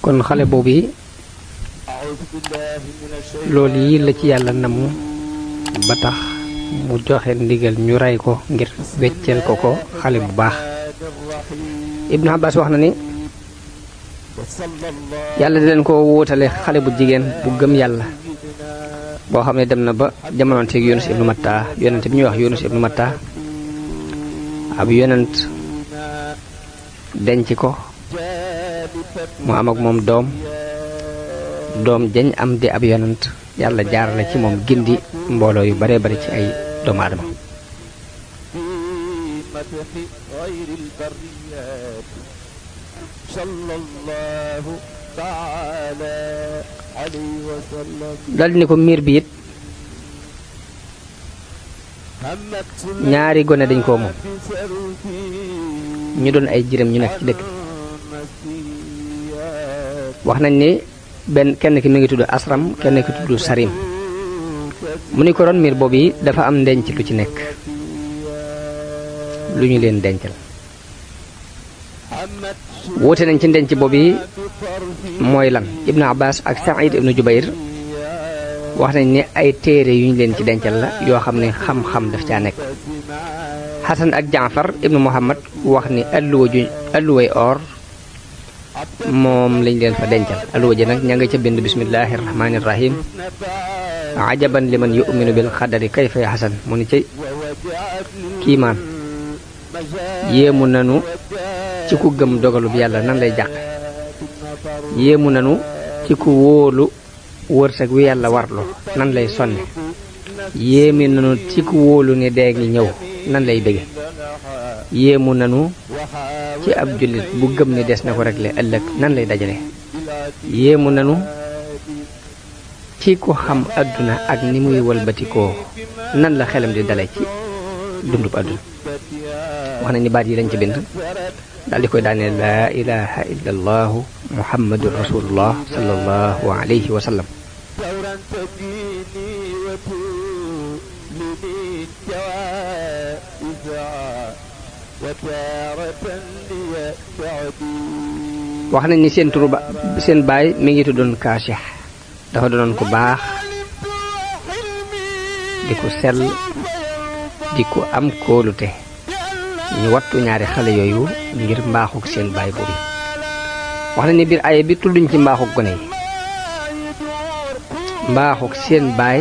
kon xale boobu loolu yi la ci yàlla namm ba tax mu joxe ndigal ñu rey ko ngir wecceel ko xale bu baax. Ibnu Abbas wax na ni yàlla di leen ko wóotale xale bu jigéen bu gëm yàlla boo xam ne dem na ba jamonoonteeg Yunus ibnu Matta yonent bi ñuy wax Yunus ibnu Matta ab yonent denc ko mu am ak moom doom jañ am di ab yonent yàlla jaarale ci moom gindi mbooloo yu bare bari ci ay doomu aadama. daldi ni ko miir bi it ñaari gone dañ koo moom ñu doon ay jirim ñu nekk ci dëkk wax nañ ni kenn ki mi ngi tudd Asram kenn ki tudd Sarim mu ni ko ron miir boobu yi dafa am ndenc lu ci nekk lu ñu leen dencal. woote nañ ci ndenc boobu yi mooy lan. Ibnu Abbas ak Saïd ibnu Jubayr wax nañ ni ay téere yu ñu leen ci dencal la yoo xam ne xam-xam daf caa nekk. Hasan ak Jaafar ibnu Muhammad wax ni alluway or moom lañ leen fa dencal. alluwa ji nag ña nga ca bind bismillahi rahmaani rahim ajaban liman yu'minu bil xadari kayfa ya Hasan mu ni ci kiimaan yéemu nanu ci ku gëm dogalub yàlla nan lay jàq yéemu nanu ci ku wóolu wërsëg wi yàlla warlu nan lay sonne yéemi nanu ci ku wóolu ni dee ngi ñëw nan lay bëgge yéemu nanu ci ab jullit bu gëm ni des na ko réglé ëllëg nan lay dajale yéemu nanu ci ku xam àdduna ak ni muy wëlbatikoo nan la xelam di dale ci dundub àdduna. wax nañ ni baat yi lañ ci bind daal di koy daane laa ilaha illa allahu muhammadun rasulullah sallallahu alayhi wa sallam. wax nañ ni seen baay mi ngi tuddoon Kaasix dafa doonoon ku baax di ko sell di ko am kóolute ñu wattu ñaari xale yooyu ngir mbaaxuk seen baay boobu. wax nañ ni biir aaya bi tudduñ ci mbaaxuk gone yi mbaaxuk seen baay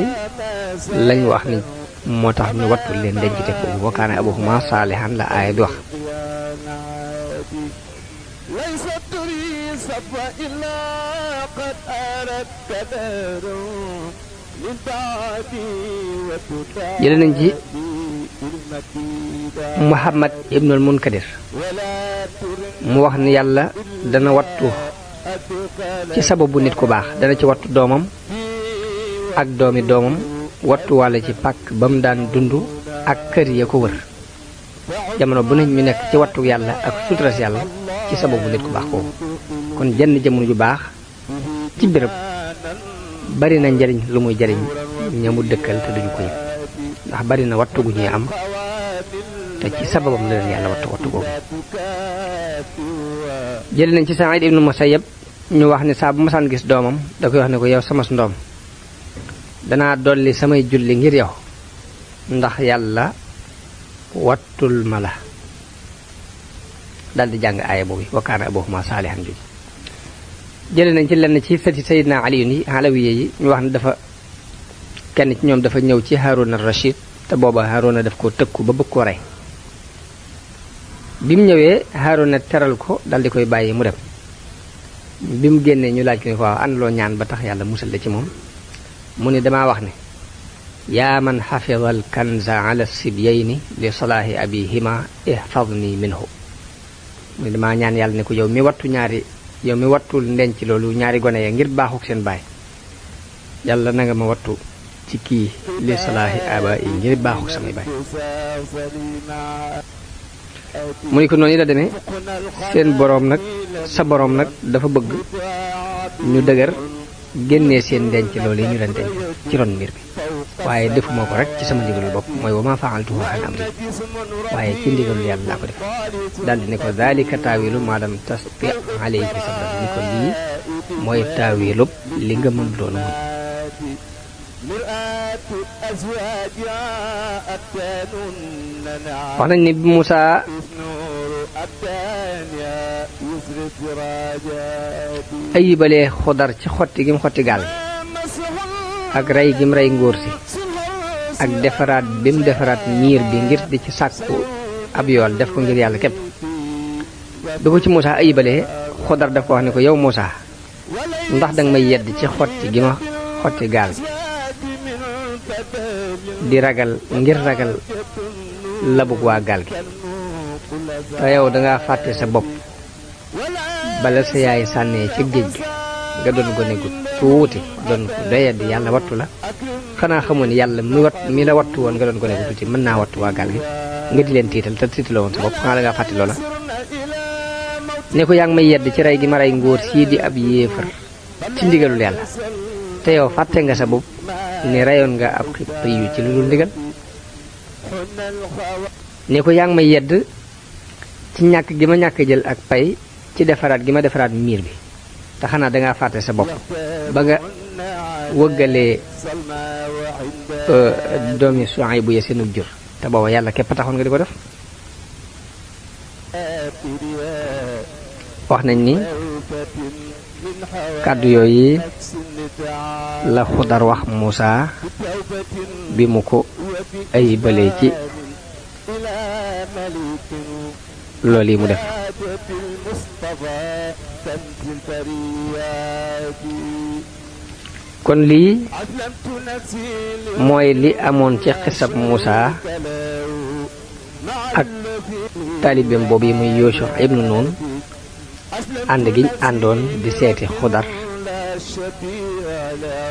lañ wax ni moo tax ñu wattu leen dencite foofu wa kaana abuhuma saalihan la aaya bi wax. jële nañ ci Muhammad ibnul Munkadir mu wax ni yàlla dana wattu ci sababu nit ku baax dana ci wattu doomam ak doomi doomam wattu wàlla ci pàkk ba mu daan dund ak kër ya ko wër jamono bu nañ ñu nekk ci wattu yàlla ak suturas yàlla ci sababu nit ku baax kooku. kon jenn jamono ju baax ci béréb bari na njariñ lu muy jariñ ñamu dëkkal te duñu ko yëg ndax bari na wattu gu ñuy am te ci sababam la leen yàlla wattu googu. jëli nañ ci Saïd ibnu Musayyab ñu wax ni saa bu masaan gis doomam da koy wax ne ko yow sama ndoom danaa dolli samay julli ngir yow ndax yàlla wattul ma la daldi jàng aaya boobu wa kaana abuhuma saalihan ju. jële nañ ci lenn ci sëti Sayyidina Ali yi Alawiye yi ñu wax ne dafa kenn ci ñoom dafa ñëw ci Haaruna Rashid te booba Haaruna daf ko tëkku ba bëgg ko rey bi mu ñëwee Haaruna teral ko daldi koy bàyyi mu dem. bi mu génnee ñu laaj ko ne ko waaw àndaloo ñaan ba tax yàlla musal la ci moom mu ne damaa wax ne yaa man xafida al kanza ala sibyayni li salaahi abihima ihfadni minhu mu ne damaa ñaan yàlla ne ko yow mi wattul ndenc loolu ñaari gone ya ngir baaxuk seen baay yàlla na nga ma wattu ci kii li salaahi aba yi ngir baaxuk samay baay. mu ni ko noonu la demee seen boroom nag sa boroom nag dafa bëgg ñu dëgër génnee seen ndenc loolu yi ñu leen denc ci ron mbir bi waaye defuma ko rek ci sama ndigalul bopp mooy wa ma fa'altuhu an amri waaye ci ndigalul yàlla laa ko def daldi ne ko daalika taawilu maa lam tasti alayhi sabran ni ko lii mooy taawilub li nga mën doon muñ wax nañ ni bi Muusaa ayibalee Xudar ci xotti gi mu xotti gaal ak rey gi mu rey ngóor si ak defaraat bi mu defaraat miir bi ngir di ci sàkku ab yool def ko ngir yàlla képp bi ko ci Muusaa ayibalee Xudar daf ko wax ne ko yow Muusaa ndax danga may yedd ci xotti gi ma xotti gaal di ragal ngir ragal labug waa gaal gi te yow danga fàtte sa bopp bala sa yaay sànnee ci géej gi nga doon gone gu tuuti doon ko doyadi yàlla wattu la xanaa xamoon ni yàlla mi la wattu woon nga doon gone gu tuuti mën naa wattu waa gaal gi nga di leen tiital te tiitaloo woon sa bopp xanaa dangaa fàtte loola ne ko yaa ngi may yedd ci rey gi ma rey ngóor sii di ab yéefar ci ndigalul yàlla te yow fàtte nga sa bopp ne reyoon nga ab xibti yu ci lu dul ndigal ne ko yaa ngi may yedd ci ñàkk gi ma ñàkk jël ak pay ci defaraat gi ma defaraat miir bi te xanaa dangaa fàtte sa bopp ba nga wëggalee doomi Suaybu ya seenub jur te booba yàlla képp taxoon nga di ko def wax nañ ni kàddu yooyu la Xudar wax Muusaa bi mu ko ayibalee ci loolu yi mu def kon lii mooy li amoon ci xisab Muusaa ak taalibeem boobu yi muy Yuusha ibnu Nuun ànd giñ àndoon di seeti Xudar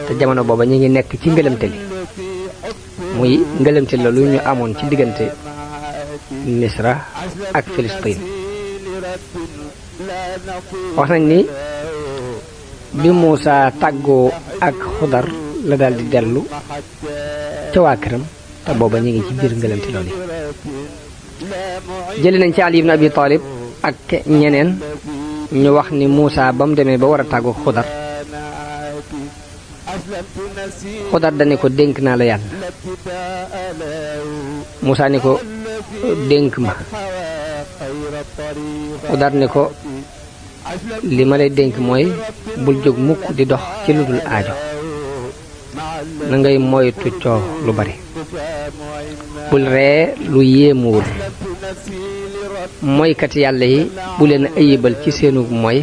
te jamono booba ñu ngi nekk ci ngëlëmte li muy ngëlëmte la lu ñu amoon ci diggante Misra ak Filistin wax nañ ni bi Muusaa tàggoo ak Xudar la daal di dellu ca waa këram te booba ñu ngi ci biir ngëlëmte loolu jëli nañ ci Ali ibn Abi Talib ak ñeneen ñu wax ni Muusaa ba mu demee ba war a tàggoo Xudar Xudar dane ko dénk naa la yàlla Muusaa ni ko dénk ma Xudar ni ko li ma lay dénk mooy bul jóg mukk di dox ci lu dul aajo na ngay moytu coow lu bari bul ree lu yéemuwul moykat yàlla yi bu leen ayibal ci seenug moy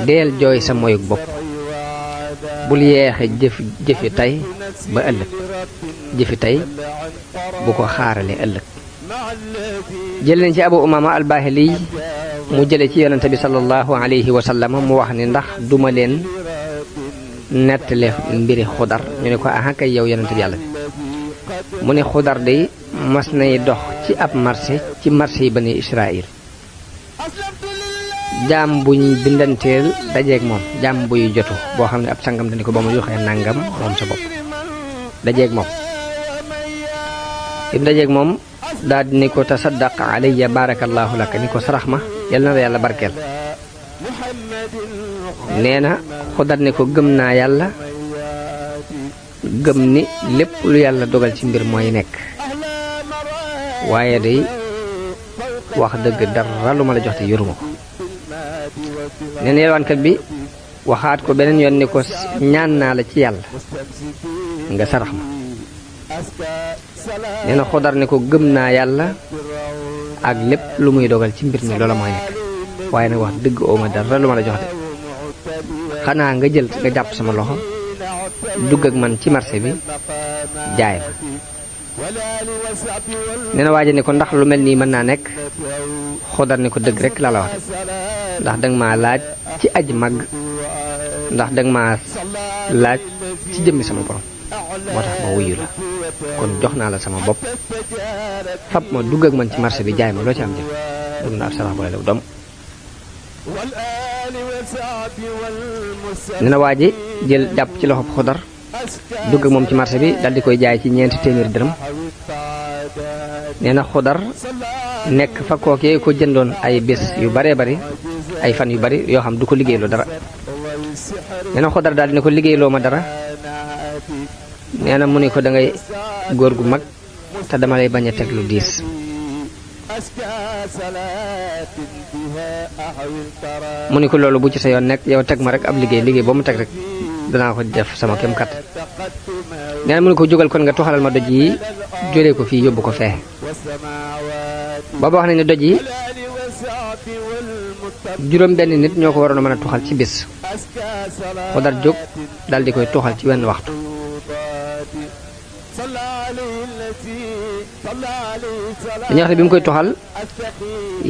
deel jooy sa moyug bopp bul yeexe jëfi tey ba ëllëg jëfi tey bu ko xaarale ëllëg jële nañ ci Abu Umaama al-Baahili mu jële ci yonente bi sallallahu alayhi wa sallam mu wax ni ndax duma leen nettale mbiri Xudar ñu ne ko aha kay yow yonente bi yàlla bi mu ne Xudar day mas nay dox ci ab marché ci marché yi bani Israël jaam buñ bindanteel dajeeg moom jaam buy jotu boo xam ne ab sangam dañu ko ba mu joxee nangam moom sa bopp dajeeg moom im dajeeg moom daal di ni ko tasaddaq alayya barakallahu laka ni ko sarax ma yal na la yàlla barkeel nee na Xudar ne ko gëm naa yàlla gëm ni lépp lu yàlla dogal ci mbir mooy nekk waaye day wax dëgg dara lu ma la jox te yoruma ko nee na yelwaankat bi waxaat ko beneen yoon ni ko ñaan naa la ci yàlla nga sarax ma nee na Xudar ne ko gëm naa yàlla ak lépp lu muy dogal ci mbir mi loola mooy nekk waaye nag wax dëgg ooma dara lu ma la jox de xanaa nga jël nga jàpp sama loxo dugg ak man ci marché bi jaay ma nee na waaja ne ko ndax lu mel nii mën naa nekk Xudar ne ko dëgg rek laa la wax de ndax danga maa laaj ci aj màgg ndax danga maa laaj ci jëmmi sama borom moo tax ma wuyu la kon jox naa la sama bopp fab ma dugg ak man ci marché bi jaay ma loo ci am jëf dugg naa ab sarax bu la doom nee na waa ji jël jàpp ci loxob Xudar dugg ak moom ci marché bi dal di koy jaay ci 4 téeméeri dërëm nee na Xudar nekk fa kookee ko jëndoon ay bés yu baree bari ay fan yu bari yoo xam du ko liggéeyloo dara. nee na Xodar daal di ne ko liggéeyloo ma dara. nee na mu ne ko da ngay góor gu mag te dama lay bañ a teg lu diis. mu ne ko loolu bu ci sa yoon nekk yow teg ma rek ab liggéey boo mu teg rek danaa ko def sama kem kat. nee na mu ne ko jógal kon nga tuxalal ma doj yi jëlee ko fii yóbbu ko fee. booba wax nañ ne doj yi juróom benn nit ñoo ko waroon a mën a tuxal ci bis. Xodar jóg dal di koy tuxal ci wenn waxtu. dañuy wax ne bi mu koy tuxal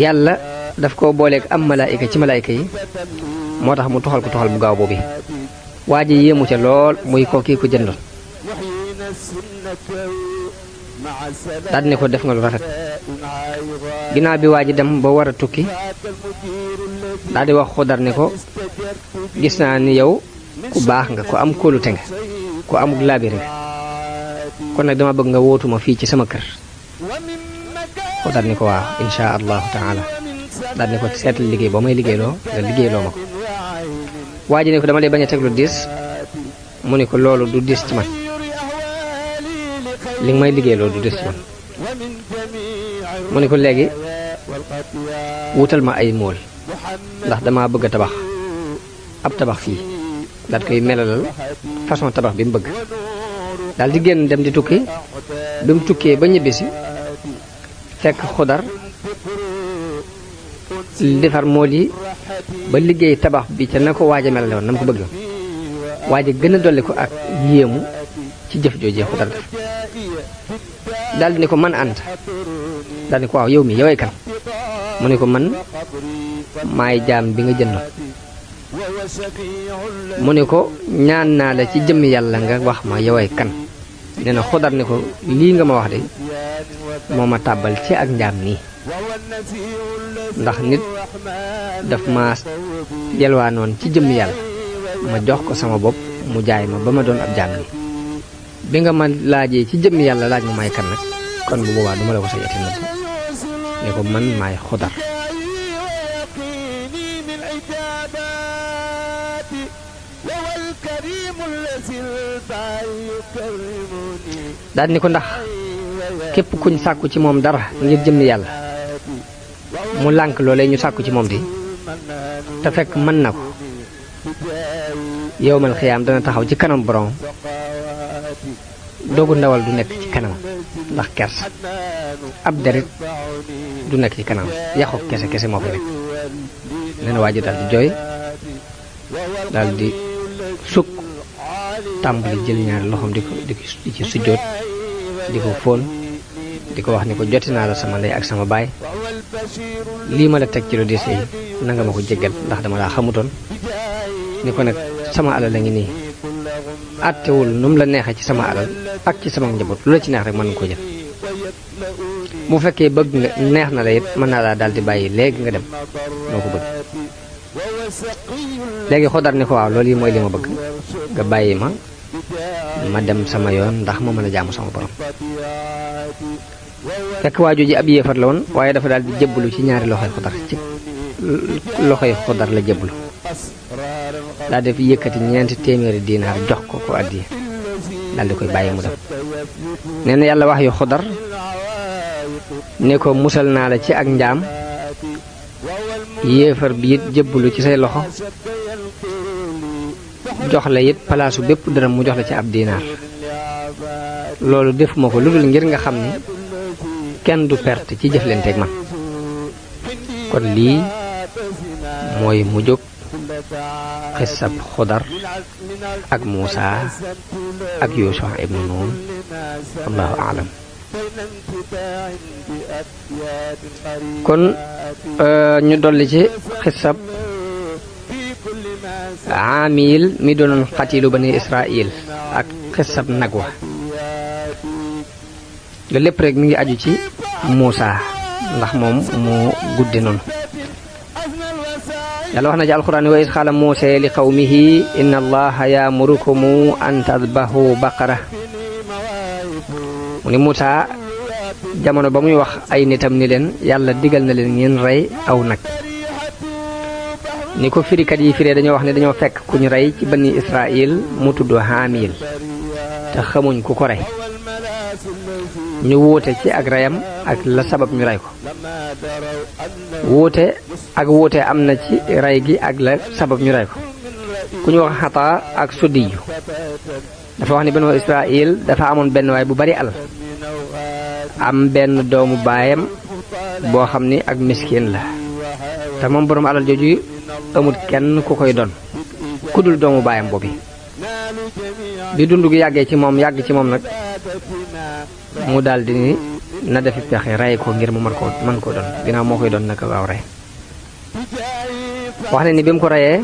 yàlla daf koo booleeg am malaayika ci malaayika yi moo tax mu tuxal ko tuxal bu gaaw boobu. waa ji yéemu ca lool muy ko kii ko jëndoon. daal di ne ko def nga lu rafet. ginnaaw bi waa ji dem ba war a tukki daal di wax Xodar ne ko gis naa ni yow ku baax nga ku am kóolute nga ku amuk laabire nga kon nag dama bëgg nga wootuma fii ci sama kër. Xodar ni ko waaw insha allahu taala. daal di ne ko seetal liggéey boo may liggéeyloo nga liggéeyloo ma ko. waa ji ne ko dama lay bañ a teg lu diis. mu ne ko loolu du diis ci man li nga may liggéeyloo du diis ci man. mu ne ko léegi wutal ma ay mool ndax dama bëgg a tabax ab tabax fii daal koy melalal façon tabax bi mu bëgg. daal di génn dem di tukki bi mu tukkee ba ñibbisi fekk Xodar defar mool yi ba liggéey tabax bi ca na ko waaj a melale woon na mu ko bëgg. waaj a gën a dolli ko ak yéemu ci jëf joojee Xodar def. daal di ne ko man ànd daal di ko waaw yow mi yoway kan. mu ne ko man maay jaam bi nga jëndoon. mu ne ko ñaan naa la ci jëmmi yàlla nga wax ma yoway kan. nee na Xodar ne ko lii nga ma wax de moo ma tàbbal ci ak njaam nii ndax nit daf ma yelwaanoon ci jëmmi yàlla ma jox ko sama bopp mu jaay ma ba ma doon ab jaam nii bi nga ma laajee ci jëmmi yàlla laaj ma may kan nag kon bu boobaa duma la ko sañati nëbb ne ko man maay Xodar. daal ni ko ndax képp kuñ sàkku ci moom dara ngir jëmmi yàlla mu lànk loolee ñu sàkku ci moom di te fekk mën na ko yowmal xiyaam dana taxaw ci kanam borom doogu ndawal du nekk ci kanam ndax kers ab derit du nekk ci kanam yaxu kese kese moo fi nekk. nee na waa ji daal di jooy daal di sukk tàmbali jël ñaari loxoom di ci sujjóot di ko fóon di ko wax ni ko joti naa la sama ndey ak sama baay lii ma la teg ci lu diis yi na nga ma ko jéggal ndax dama laa xamutoon. ni ko nag sama alal la ngi nii àttewul nu mu la neexee ci sama alal ak ci sama njaboot lu la ci neex rek mën nga ko jël bu fekkee bëgg nga neex na la it mën naa laa daal di bàyyi léegi nga dem noo ko bëgg. léegi Xodar ni ko waaw loolu yi mooy li ma bëgg nga bàyyi ma dem sama yoon ndax ma mën a jaamu sama borom. fekk waaju ji ab yéefar la woon waaye dafa daal di jébbalu ci ñaari loxoy Xodar ci loxoy Xodar la jébbalu daal def yëkkati 400 dinaar jox ko ko addiya daal di koy bàyyi mu dem. nee na yàlla wax yu Xodar ne ko musal naa la ci ak njaam yéefar bi it jébbalu ci say loxo jox la it palaasu bépp dërëm mu jox la ci ab dinaar loolu defuma ko lu dul ngir nga xam ni kenn du perte ci jëflanteeg man. kon lii mooy mu jóg xisab Xodar ak Muusa ak Yuusa ibnu Nuun wallahu aalam. kon ñu dolli ci xisab Aamil mi doonoon xatiilu bani Israil ak xisab Nagwa. loolu lépp rek mi ngi aju ci Muusa ndax moom moo gudde noonu. yàlla wax na ci alxuraan wa iz qaala Muusaa li qawmihi inna allaha ya'murukum an tadbahu baqara. mu ni Muusaa jamono ba muy wax ay nitam ni leen yàlla digal na leen ngeen rey aw nag. ni ko firikat yi firee dañoo wax ne dañoo fekk ku ñu rey ci bani Israël mu tudd Haamil te xamuñ ku ko rey ñu wuute ci ak reyam ak la sabab ñu rey ko wuute am na ci rey gi ak la sabab ñu rey ko ku ñu wax Xataa ak Suddiyu dafa wax ni banu Israël dafa amoon benn waay bu bari alal am benn doomu baayam boo xam ni ak miskin la te moom boroom alal jooju amul kenn ku koy doon ku dul doomu baayam boobu bi dund gi yàgg ci moom nag mu daldi ni na defi pexe rey ko ngir mu mën koo doon ginnaaw moo koy doon naka waaw rey wax ne ni bi mu ko reyee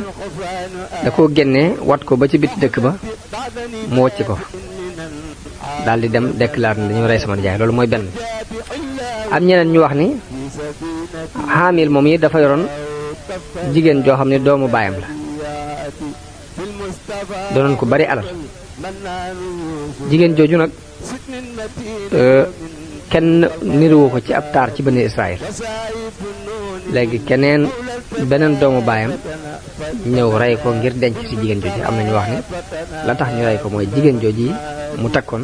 da koo génne wat ko ba ci biti dëkk ba mu wocc ko daldi dem déclaré ne dañoo rey sama nijaay loolu mooy benn am ñeneen ñu wax ni Haamil moom yi dafa yoroon jigéen joo xam ne doomu baayam la doonoon ko bari alal jigéen jooju nag kenn niruwu ko ci ab taar ci bani Israël léegi beneen doomu baayam ñëw rey ko ngir denc ci jigéen jooju am na ñu wax ni la tax ñu rey ko mooy jigéen jooju mu takkoon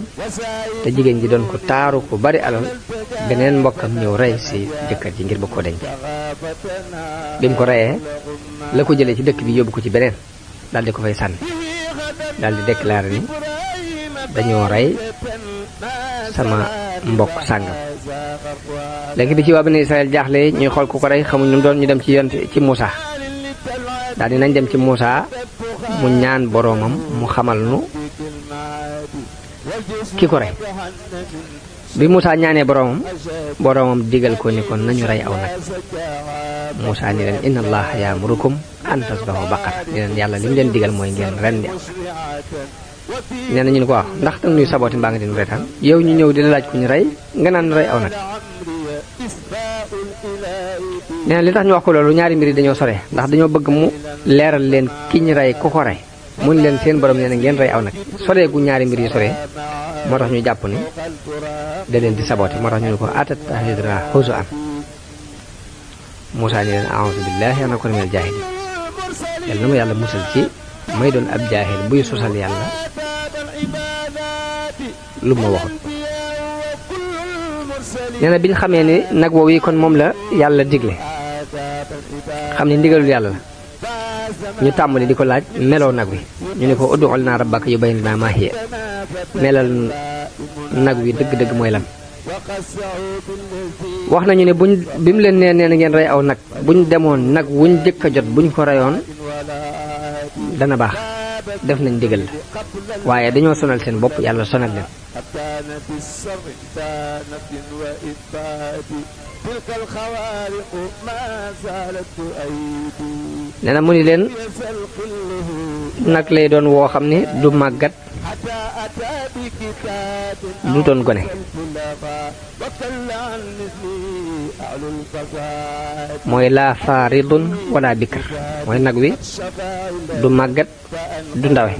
te jigéen ji doon ko taaru ko bari alal beneen mbokkam ñëw rey ci jëkkër ji ngir bëgg ko denc bi mu ko reyee la ko jëlee ci dëkk bi yóbbu ko ci beneen daldi ko fay sànni daldi déclaré ni dañoo rey sama mbokk sàngam léegi bi ci waa bani Israël jaaxle ñuy xool ku ko rey xamuñ nu mu doon ñu dem ci Muusa daldi nañ dem ci Muusa mu ñaan boroomam mu xamal nu ki ko rey bi Muusa ñaanee boroomam digal ko ni kon nañu rey aw nag Muusa ni leen inna allaha ya'murukum an tasbahu baqara ni leen yàlla li mu leen digal mooy ngeen rendi aw nag nee na ñu ne ko waaw ndax danga ñuy sabooti mbaa nga dinu reetaan yow ñu ñëw dina laaj ku ñu rey nga naan rey aw nag nee na li tax ñu wax ko loolu ñaari mbir yi dañoo sore ndax dañoo bëgg mu leeral leen ki ñu rey ku ko rey mun leen seen borom nee na ngeen rey aw nag sore gu ñaari mbir yi sore moo tax ñu jàpp ni da leen di sabooti moo tax ñu ne ko atattaxiduna huzuwan Muusaa ni leen a'uuzu billaahi an akuuna minal jaahiliin yàlla na ma yàlla musal ci may doon ab jaahil buy sosal yàlla lu ma waxut nee na bi ñu xamee ni nag woowu yi kon moom la yàlla digle xam ne ndigalul yàlla la ñu tàmbali di ko laaj meloo nag wi ñu ne ko ud'u lanaa rabbaka yubayyin lanaa maa hiya melal nag wi dëgg-dëgg mooy lan wax nañu ne bi mu leen nee na ngeen rey aw nag buñ demoon nag wuñ jëkk a jot buñ ko reyoon dana baax def nañ digal la waaye dañoo sonal seen bopp yàlla sonal leen nee na mu ni leen nag lay doon woo xam ne du màggat du doon gone mooy laa faaridun wala bikr mooy nag wi du màggat du ndawe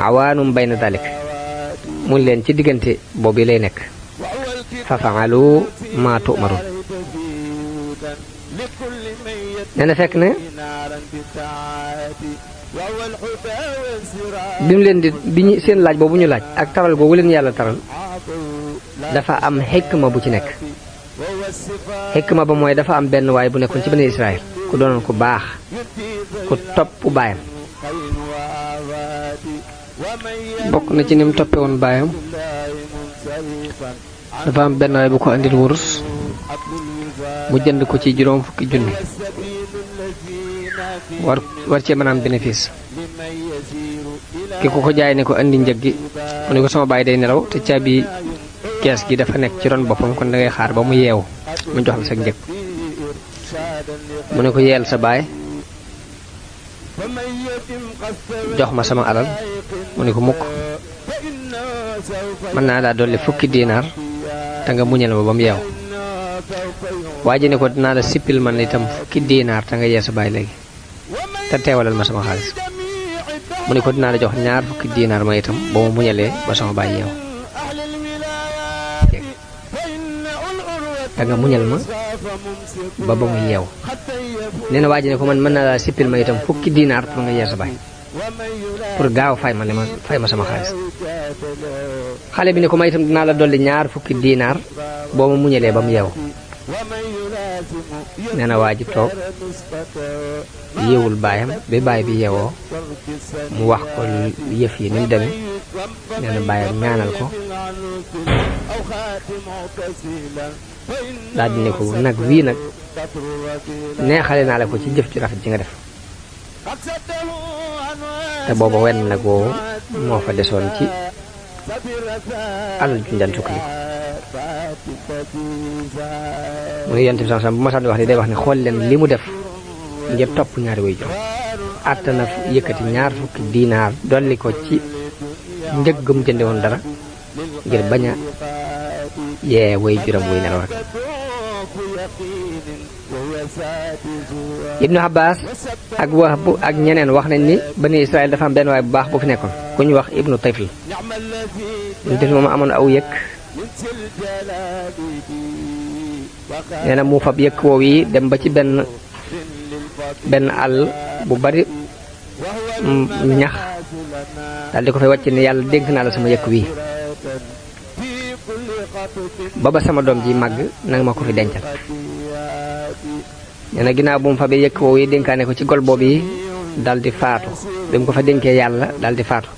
awaanum bayna dalik mun leen ci diggante boobu lay nekk fa fa'alu ma tu'marun nee na fekk ne bi mu leen bi ñu seen laaj boobu ñu laaj ak taral boobu leen yàlla taral dafa am xikma bu ci nekk xikma ba mooy dafa am benn waay bu nekkoon ci bani Israël ku doonoon ku baax ku topp baayam bokk na ci ni mu toppe woon baayam dafa am benn waay bu ko andil wurus mu jënd ko ci juróom fukki junni war cee mën a am bénéfice ki ko jaay ne ko andi njëg gi mu ne ko sama baay day nelaw te caabi kees gi dafa nekk ci ron boppam kon dangay xaar ba mu yeewu mu jox la sa njëg mu ne ko yeel sa baay jox ma sama alal mu ne ko mukk mën naa daa dolli fukki diinaar te nga muñal ma ba mu yeewu waa ji ne ko dinaa la sippil man itam fukki diinaar te nga yee sa baay léegi te teewalal ma sama xaalis mu ne ko dinaa la jox ñaar fukki diinaar ma itam ba mu muñalee ba sama baay yeewu da nga muñal ma ba mu yeew. nee na waa ji ne ko man mën na laa sippil ma itam fukki diinaar pour nga yee sa baay pour gaaw fay ma sama xaalis. xale bi ne ko ma itam dinaa la dolli ñaar fukki diinaar boo ma muñalee ba mu yeew. nee na waa ji toog yeewul baayam bi baay bi yeewoo mu wax ko yëf yi ni mu demee. nee na baayam ñaanal ko daal di ne ko nag wii nag neexale naa la ko ci jëf ci rafet ji nga def. te booba wenn nag woowu moo fa desoon ci alal ju njaan sukkandiku. muy yonent bi bu ma sànni wax ni day wax ne xool leen li mu def ngir topp ñaari way juróom. àtta na yëkkati ñaar fukki diinaar dolli ko ci njëggum jënde woon dara ngir bañ a yee way juróom wuy nelaw rek. Ibnu Abbas ak Wahb ak ñeneen wax nañ ni bani Israël dafa am benn waay bu baax bu fi nekkoon ku ñu wax Ibnu Tayfl. Ibnu Tayfl moom amoon aw yëkk. nee na mu fab yëkk woow yi dem ba ci benn àll bu bari ñax daal di ko fay wàcc ne yàlla dénk naa la sama yëkk wii ba sama doom ji màgg nanga ma ko fi dencal. nee na ginnaaw bu mu fabee yëkk woow yi dénkaane ko ci gol boobu yi daal di faatu bi mu ko fa dénkee yàlla daal di faatu.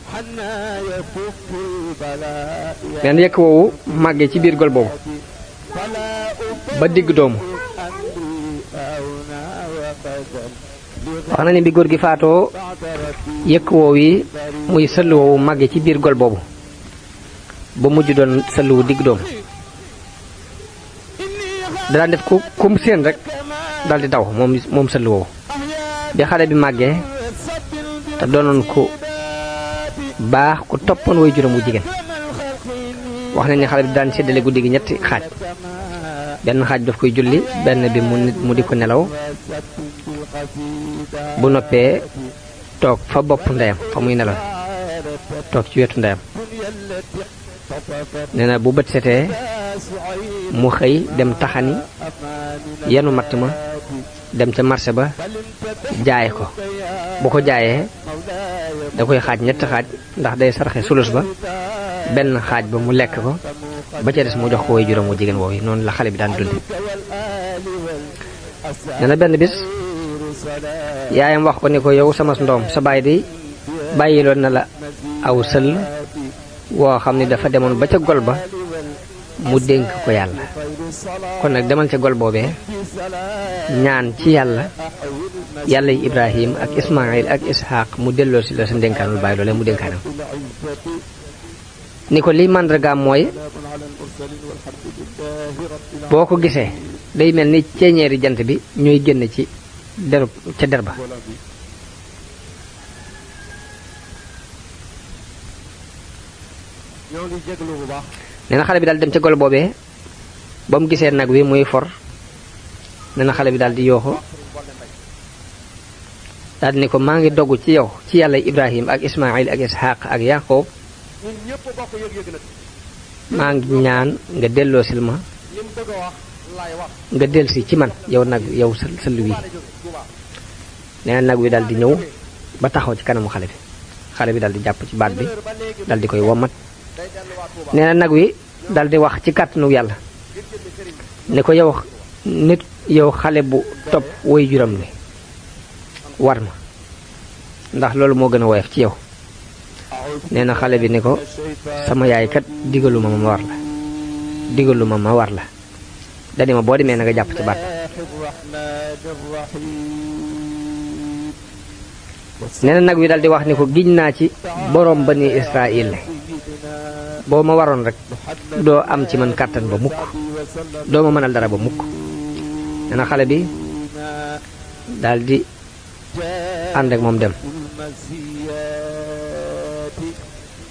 nee na yëkk woowu màggee ci biir gol boobu ba digg doomu. wax na ni bi góor gi faatoo yëkk woow yi muy sëll woowu màggee ci biir gol boobu ba mujj doon sëll wu digg doomu. daan def ku kum seen rek daal di daw moom sëll woowu. bi xale bi màggee te doonoon ku baax ku toppoon way juróom wu jigéen. wax nañ ne xale bi daan séddale guddi gi ñetti xaaj. benn xaaj daf koy julli benn bi mu di ko nelaw bu noppee toog fa bopp ndeyam fa muy nelaw toog ci wetu ndeyam. nee na bu bët setee mu xëy dem taxani yenu matt ma dem ca marché ba jaay ko. bu ko jaayee da koy xaaj ñetti xaaj ndax day sarxe sulus ba benn xaaj ba mu lekk ko ba ca des mu jox ko way juróom wu jigéen woowu yi. noonu la xale bi daan dund. nee na benn bis yaayam wax ko ni ko yow sama ndoom sa baay di bàyyiloon na la aw sëll woo xam ni dafa demoon ba ca gol ba mu dénk ko yàlla kon nag demal ca gol boobee ñaan ci yàlla yi Ibrahim ak Ismaïl ak Ishaq mu delloo si la sa ndénkaanul bàyyi loolee mu dénkaanam. ni ko liy màndargaam mooy boo ko gisee day mel ni ceeñeeri jant bi ñooy génn ci ca der ba. nee na xale bi daal dem ca gol boobee ba mu gisee nag wi muy for. nee na xale bi daal di yooxu daal di ni ko maa ngi dogu ci yow ci yàlla Ibrahim ak Ismaïl ak Ishaq ak Yaqoob maa ngi ñaan nga delloosil ma nga delsi ci man yow sëll wi. nee na nag wi daal di ñëw ba taxaw ci kanamu xale bi daal di jàpp ci baat bi daal di koy womat. nee na nag wi daal di wax ci kàttanu yàlla ne ko yow xale bu topp way juram ni war ma ndax loolu moo gën a woyof ci yow. nee na xale bi ne ko sama yaay kat digaluma ma war la dani ma boo demee na nga jàpp ci baat. nee na nag wi daal di wax ni ko giñ naa ci boroom bani Israël boo ma waroon rek doo am ci man kàttan ba mukk doo ma mënal dara ba mukk. nee na xale bi daal di ànd ak moom dem.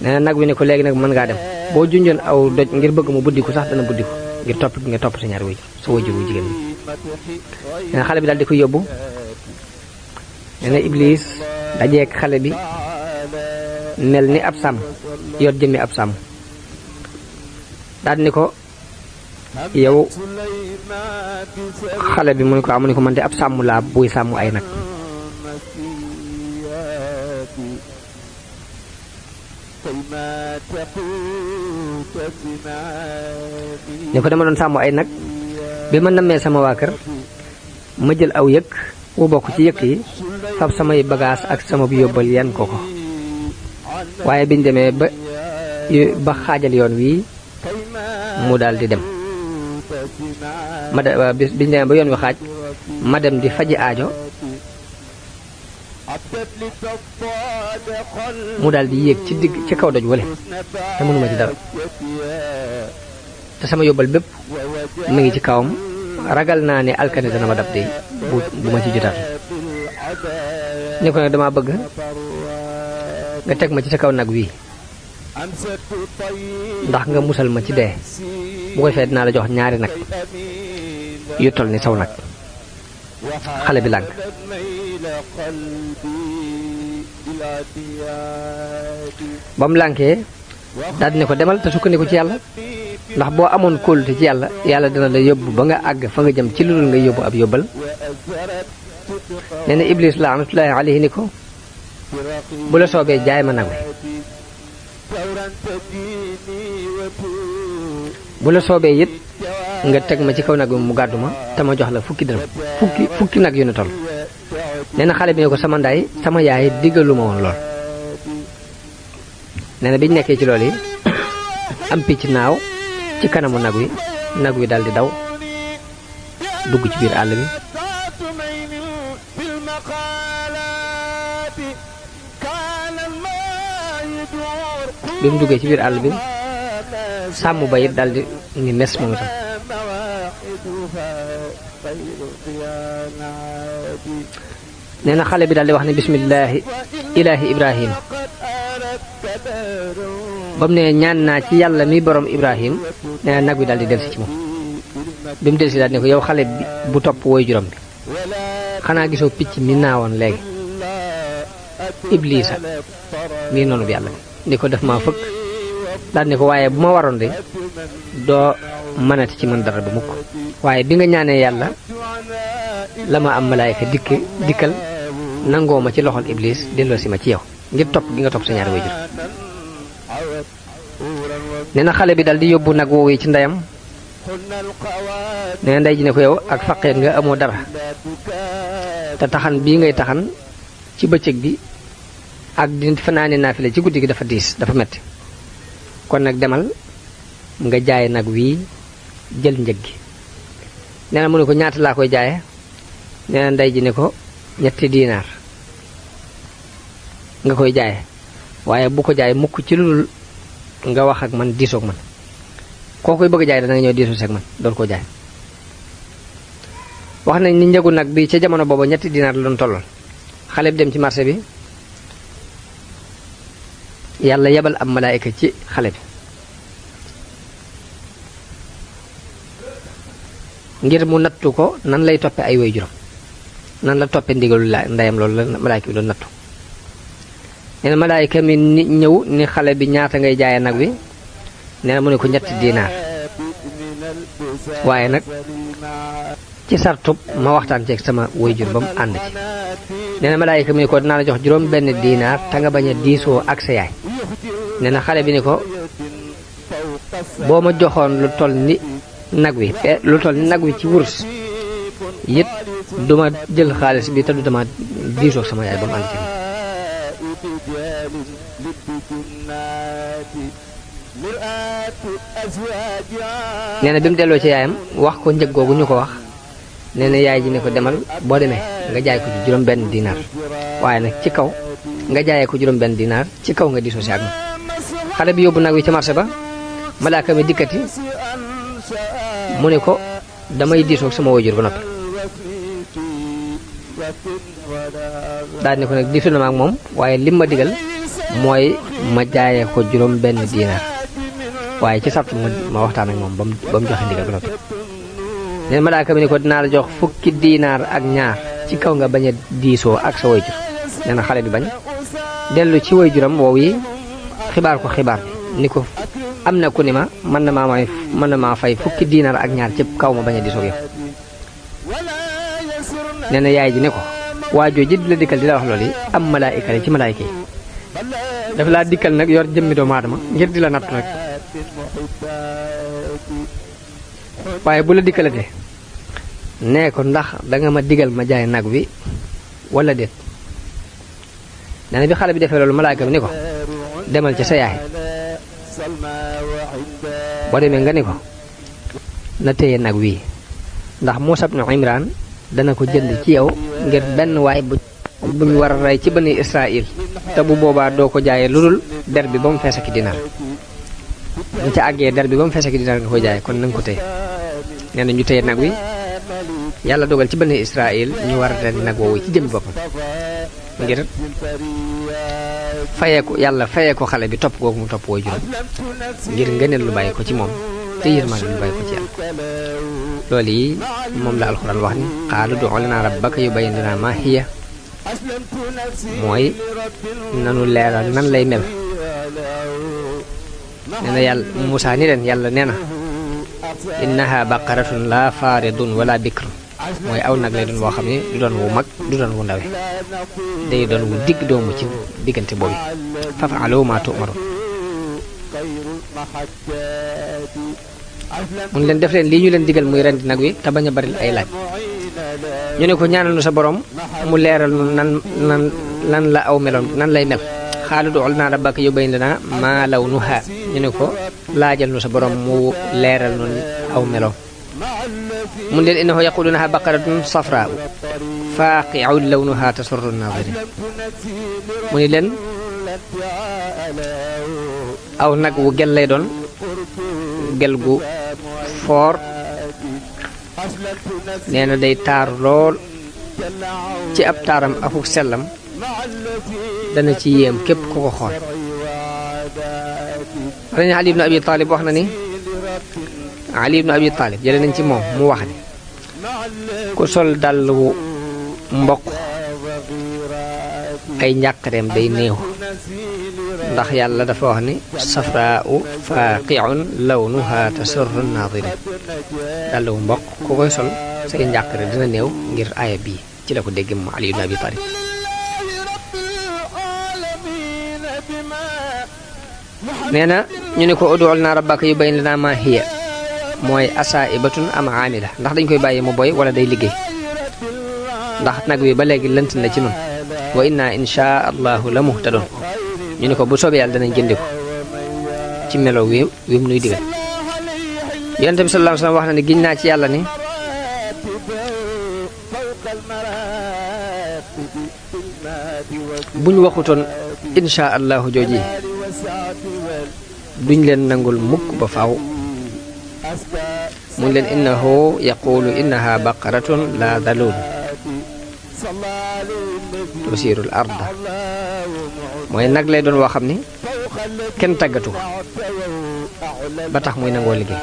nee na nag wi ne ko léegi nag mën ngaa dem boo junjoon aw doj ngir bëgg mu buddi ko sax dana buddi ko ngir topp gi nga topp sa ñaari wajur sa wajur wu jigéen bi. nee na xale bi daal di koy yóbbu. nee na Iblis dajeek xale bi mel ni ab sàmm yor jëmmi ab sàmm daal ni ko yow xale bi mu ne ko amu ne ko man de ab sàmm laa buy sàmm ay nag. ni ko dama doon sàmm ay nag bi ma nammee sama waa kër ma jël aw yëkk wu bokk ci yëkk yi fab samay bagaas ak sama bu yóbbal yan ko waaye biñ demee ba xaajal yoon wii mu daal di dem biñ demee ba yoon wi xaaj ma dem di faji aajo mu daal di yéeg ci kaw doj wale te mënuma ci dara te sama yóbbal bépp mi ngi ci kawam ragal naa ne alkane dana ma dab de bu ma ci jotaatu ni ko nag dama bëgg nga teg ma ci sa kaw nag wii ndax nga musal ma ci dee bu ko defee dinaa la jox ñaari nag yu toll ni saw nag. xale bi lànk ba mu lànkee daal di ne ko demal te sukkandiku ci yàlla ndax boo amoon kóolute ci yàlla yàlla dina la yóbbu ba nga àgg fa nga jëm ci lu dul nga yóbbu ab yóbbal. nee na Iblis laanatullaahi alayhi ni ko bu la soobee jaay ma nag wi bu la soobee it nga teg ma ci kaw nag wi mu gàddu ma te ma jox la fukki dërëm fukki nag yu ne toll. nee na xale bi ne ko sama ndaay sama yaay diggalu ma woon lool. nee na biñ nekkee ci lool yi am picc naaw ci kanamu nag wi daal di daw dugg ci biir àll bi. bi mu duggee ci biir àll bi sàmm ba it daal di ni mes moom itam. nee na xale bi daal di wax ne bismillaahi ilaahi Ibrahim ba mu ne ñaan naa ci yàlla mi borom Ibrahim. nee na nag wi daal di delsi ci moom bi mu delsi daal ne ko yow xale bi bu topp woy juróom bi xanaa gisoo picc mi naawoon léegi Iblisa mii noonu bi yàlla ni ko def maa fëkk daal ne ko waaye bu ma waroon de doo mënati ci man dara bu mukk waaye bi nga ñaanee yàlla la ma am malaayka dikkal nangoo ma ci loxol Iblis delloo si ma ci yow ngir topp gi nga topp sa ñaari waajur. nee na xale bi dal di yóbbu nag woowu ci ndeyam. nee na ndey ji ne ko yow ak faqeet nga amoo dara te taxan bii ngay taxan ci bëccëg bi ak di fanaane naafile ci guddi gi dafa diis dafa metti kon nag demal nga jaay nag wii jël njëg gi. nee na mu ne ko ñaata laa koy jaaye. nee na ndey ji ne ko 3 diinaar nga koy jaaye waaye bu ko jaay mukk ci lu nga wax ak man diisoog man koo koy bëgg a jaay dana ñëw diisoo seeg man doon ko jaay. wax nañ ni njëgu nag bi ca jamono booba 3 diinaar la doon tolloon. xale bi dem ci marché bi yàlla yebal am malaayika ci xale bi ngir mu nattu ko nan lay toppe ay waajuram nan la toppe ndigalu ndeyam loolu la malaayika bi doon nattu. nee na malaayika mi ñëw ni xale bi ñaata ngay jaaye nag wi. nee na mu ne ko 3 diinaar waaye nag ci sartub ma waxtaan ceeg sama waajur ba mu ànd ci. nee na malaayika mi ne ko dinaa la jox juróom benn diinaar te nga bañ a diisoo ak sa yaay. nee na xale bi ni ko boo ma joxoon lu toll ni nag wi ci wurus it duma jël xaalis bi te du dama diisoo sama yaay ba mu ànd ci. nee na bi mu delloo ci yaayam wax ko njëg googu ñu ko wax. nee na yaay ji ne ko demal boo demee nga jaay ko ci juróom benn diinaar waaye nag ci kaw nga jaayee ko juróom benn diinaar ci kaw nga diisoo si ak moom. xale bi yóbbu nag wi ci marché ba malaaka mi dikkati mu ne ko damay diisoo sama waajur ba noppi. daal ne ko nag diisoo na ma ak moom waaye lim ma digal mooy ma jaayee ko juróom benn diinaar waaye ci sartu ma waxtaan ak moom ba mu joxe ndigal ba noppi. neen malaaka mi ni ko dinaa la jox 10 diinaar ak ñaar ci kaw nga bañ a diisoo ak sa waajur. nee na xale bi bañ dellu ci waajuram woow yi xibaar ko xibaar bi ni ko am na ku ni ma mën na maa fay fukki diinar ak ñaar ci kaw ma bañ a disoog yow. nee na yaay ji ne ko waajoo ji di la dikkal di la wax loolu yi am malaayika la ci malaayika yi dafa laa dikkal nag yor jëmmi doomu aadama ngir di la nattu nag waaye bu la dikkalatee nee ko ndax danga ma digal ma jaay nag wi wala déet. nee na bi xale bi defee loolu malaayika bi ni ko demal ci sa yaay boo demee nga ni ko na téye nag wii ndax Muusaa ibnu Imraan dana ko jënd ci yow ngir benn waay buñ war a rey ci bani Israël te bu boobaa doo ko jaayee lu dul der bi ba mu fees ak dinaar buñ ca àggee der bi ba mu fees ak dinaar nga ko jaayee kon nanga ko téye. nee na ñu téye nag wi yàlla dogal ci bani Israël ñu war a ren nag woowu ci jëmmi boppam ngir yàlla fayee ko xale bi topp googu mu topp wooy juróom ngir ngëneel lu bàyyi ko ci moom te yërmande lu bàyyi ko ci yàlla. loolu yi moom la alxuraan wax ni qaalu ud'u lanaa rabbaka yubayyin lanaa maa hiya mooy nanu leeral nan lay mel. nee na yàlla Muusaa ni leen yàlla nee na innaha baqaratun laa faaridun wala bikrun mooy aw nag lay doon boo xam ne du doon wu mag du doon wu ndawe day doon wu digg doomu ci diggante boobu faf'aluu maa tu'maruun. mun leen def leen lii ñu leen digal muy rendi nag wi te bañ a bari ay laaj. ñu ne ko ñaanal nu sa borom mu leeral nu nan la aw meloon nan lay mel. qaalu ud'u lanaa rabbaka yubayyin lanaa maa lawnuhaa ñu ne ko laajal nu sa borom mu leeral nu aw meloon. mun leen innahu yaquluunahaa baqaratun safraa'u faaqi'un lawnuhaa tasurru nnaaziriin. mu ni leen aw nag wu gel lay doon gel gu foor nee na day taaru lool ci ab taaram akuk sellam dana ci yéem képp ku ko xool. rañu Ali ibn Abi Talib wax na ni Ali ibn Abi Talib jële nañ ci moom mu wax ni ku sol dàll wu mboq ay njàqareem day néew ndax yàlla dafa wax ni safraa'u faaqi'un lawnuha tasurru naadiriin dàll wu mboq ku koy sol say njàqare dina néew ngir aaya bii ci la ko dégg mu Ali ibn Abi Talib. nee na ñu ne ko ud'u lanaa rabbaka yubayyin lanaa maa hiya mooy asaa'ibatun am aamila ndax dañ koy bàyyi mu boy wala day liggéey ndax nag wi ba léegi lënt na ci nun wa inna inshaa allahu la muhtadun ñu ne ko bu soobee yàlla danañ jëndi ko ci melo wi mu nuy digal. yonent bi sallallahu alayhi wasallam wax na ni giñ naa ci yàlla ni buñ waxutoon inshaa allahu jooji duñ leen nangul mukk ba faaw. mun leen innahu yaqulu innaha baqaratun la dalul tusirul arda mooy nag lay doon woo xam ni kenn tàggatu ba tax muy nangoo liggéey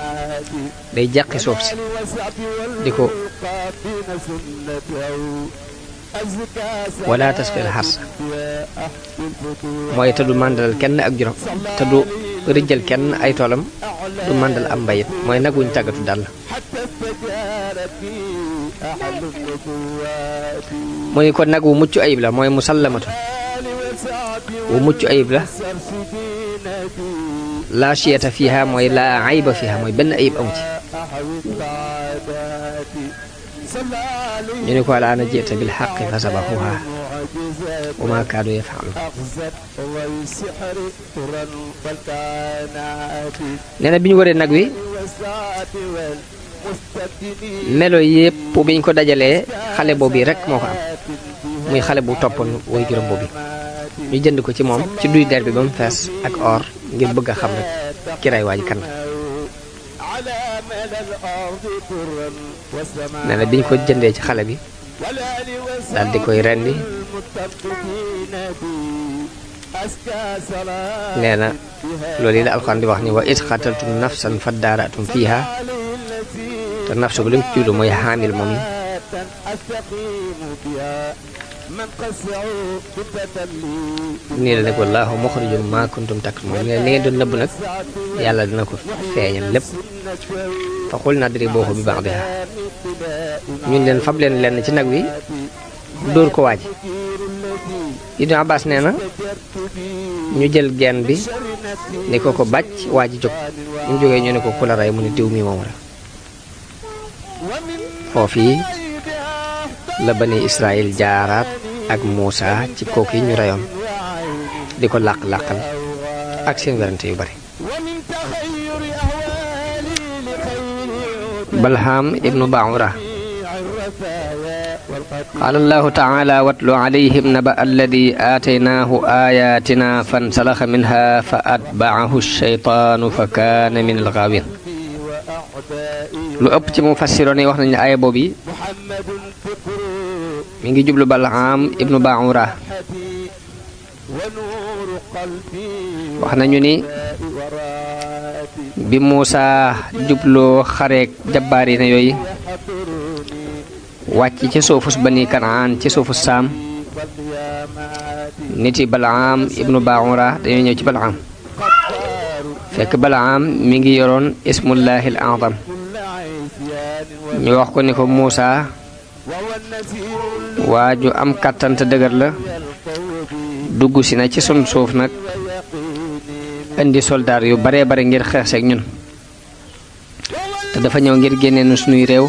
day jàqi suuf si di ko wala tasqil xarsa mooy te du màndalal kenn ak juróom te du rijjal kenn ay toolam du màndal am mbayit mooy nag wuñ tàggatu daal la. mu ni ko nag wu mucc ayib la mooy musallamatu wu mucc ayib la laa shiyata fiha mooy laa ayba fiha mooy benn ayib amu ci. ñu ne ko alaana ji'ta bil haqqi fa sabahuha wa ma kaadu yaf'aluun. nee na bi ñu waree nag wi melo yépp biñ ko dajalee xale boobu rek moo ko am muy xale bu toppoon woy juróom boobu ñu jënd ko ci moom ci duy der bi ba mu fees ak or ngir bëgg a xam rek ki ray waaj kan la. nee na biñ ko jëndee ci xale bi daal di koy rendi nee na loolu yi la alxuraan di wax ni wa id xataltum nafsan faddaaratum fiiha te nafsu bu lim ci jublu mooy xaamil moom yi nii la nag wallaahu muxrijum maa kuntum taktumun li ngeen doon nëbb nag yàlla dina ko feeñal lépp fa qul nadribuuhu bi ba'dihaa ñun leen fab leen lenn ci nag wi dóor ko waaj Ibnu Abbas nee na ñu jël genn bi ni ko bàcc waa ji jóg ñu jógee ñu ne ko ku la rey mu ne diw mi moom la foofii la bani Israël jaaraat ak Muusa ci kooku yi ñu reyoon di ko làq-làqal ak seen werante yu bari Balhaam ibnu Baura qaala allahu taala watlu alayhim naba alladi aataynaahu ayatina fansalaxa minha fa atbaahu shaytaanu fa kaana min algaawin lu ëpp ci mufassiroon yi wax nañu ne aaya boobu mi ngi jublu Balhaam ibnu Baura wax nañu ni bi Muusa jubloo xareek jabbaari na yooyu wàcc ci suufus bani Kanaan ci suufus Saam niti Balhaam ibnu Baura dañoo ñëw ci Balhaam fekk Balhaam mi ngi yoroon ismullahi al azam ñu wax ko ni ko Muusa waaju am kàttan te dëgër la dugg si na ci sun suuf nag indi soldaar yu bare bare ngir xeex ak ñun te dafa ñëw ngir génne nu sunuy réew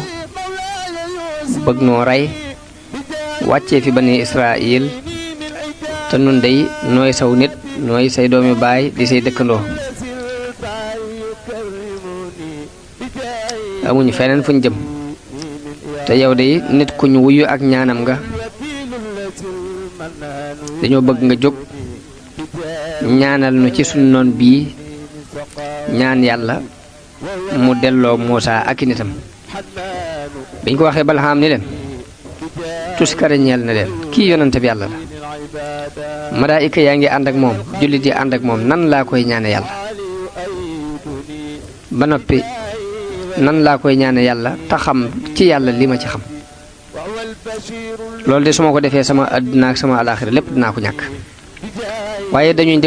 bëgg noo rey wàccee fi bani Israël te nun dey nooy saw nit nooy say doomi baay di say dëkkandoo amuñu feneen fuñ jëm te yow dey nit ku ñu wuyu ak ñaanam nga dañoo bëgg nga jóg ñaanal nu ci sunu noon bii ñaan yàlla mu delloo Muusa ak i nitam biñ ko waxee Balhaam ni leen tuskare ñeel na leen kii yonante bi yàlla la malaayika yaa ngi ànd ak moom jullit yi ànd ak moom nan laa koy ñaane yàlla ba noppi nan laa koy ñaane yàlla te xam ci yàlla li ma ci xam loolu de su ma ko defee sama àddina ak sama alaaxira lépp dinaa ko ñàkk waaye dañuy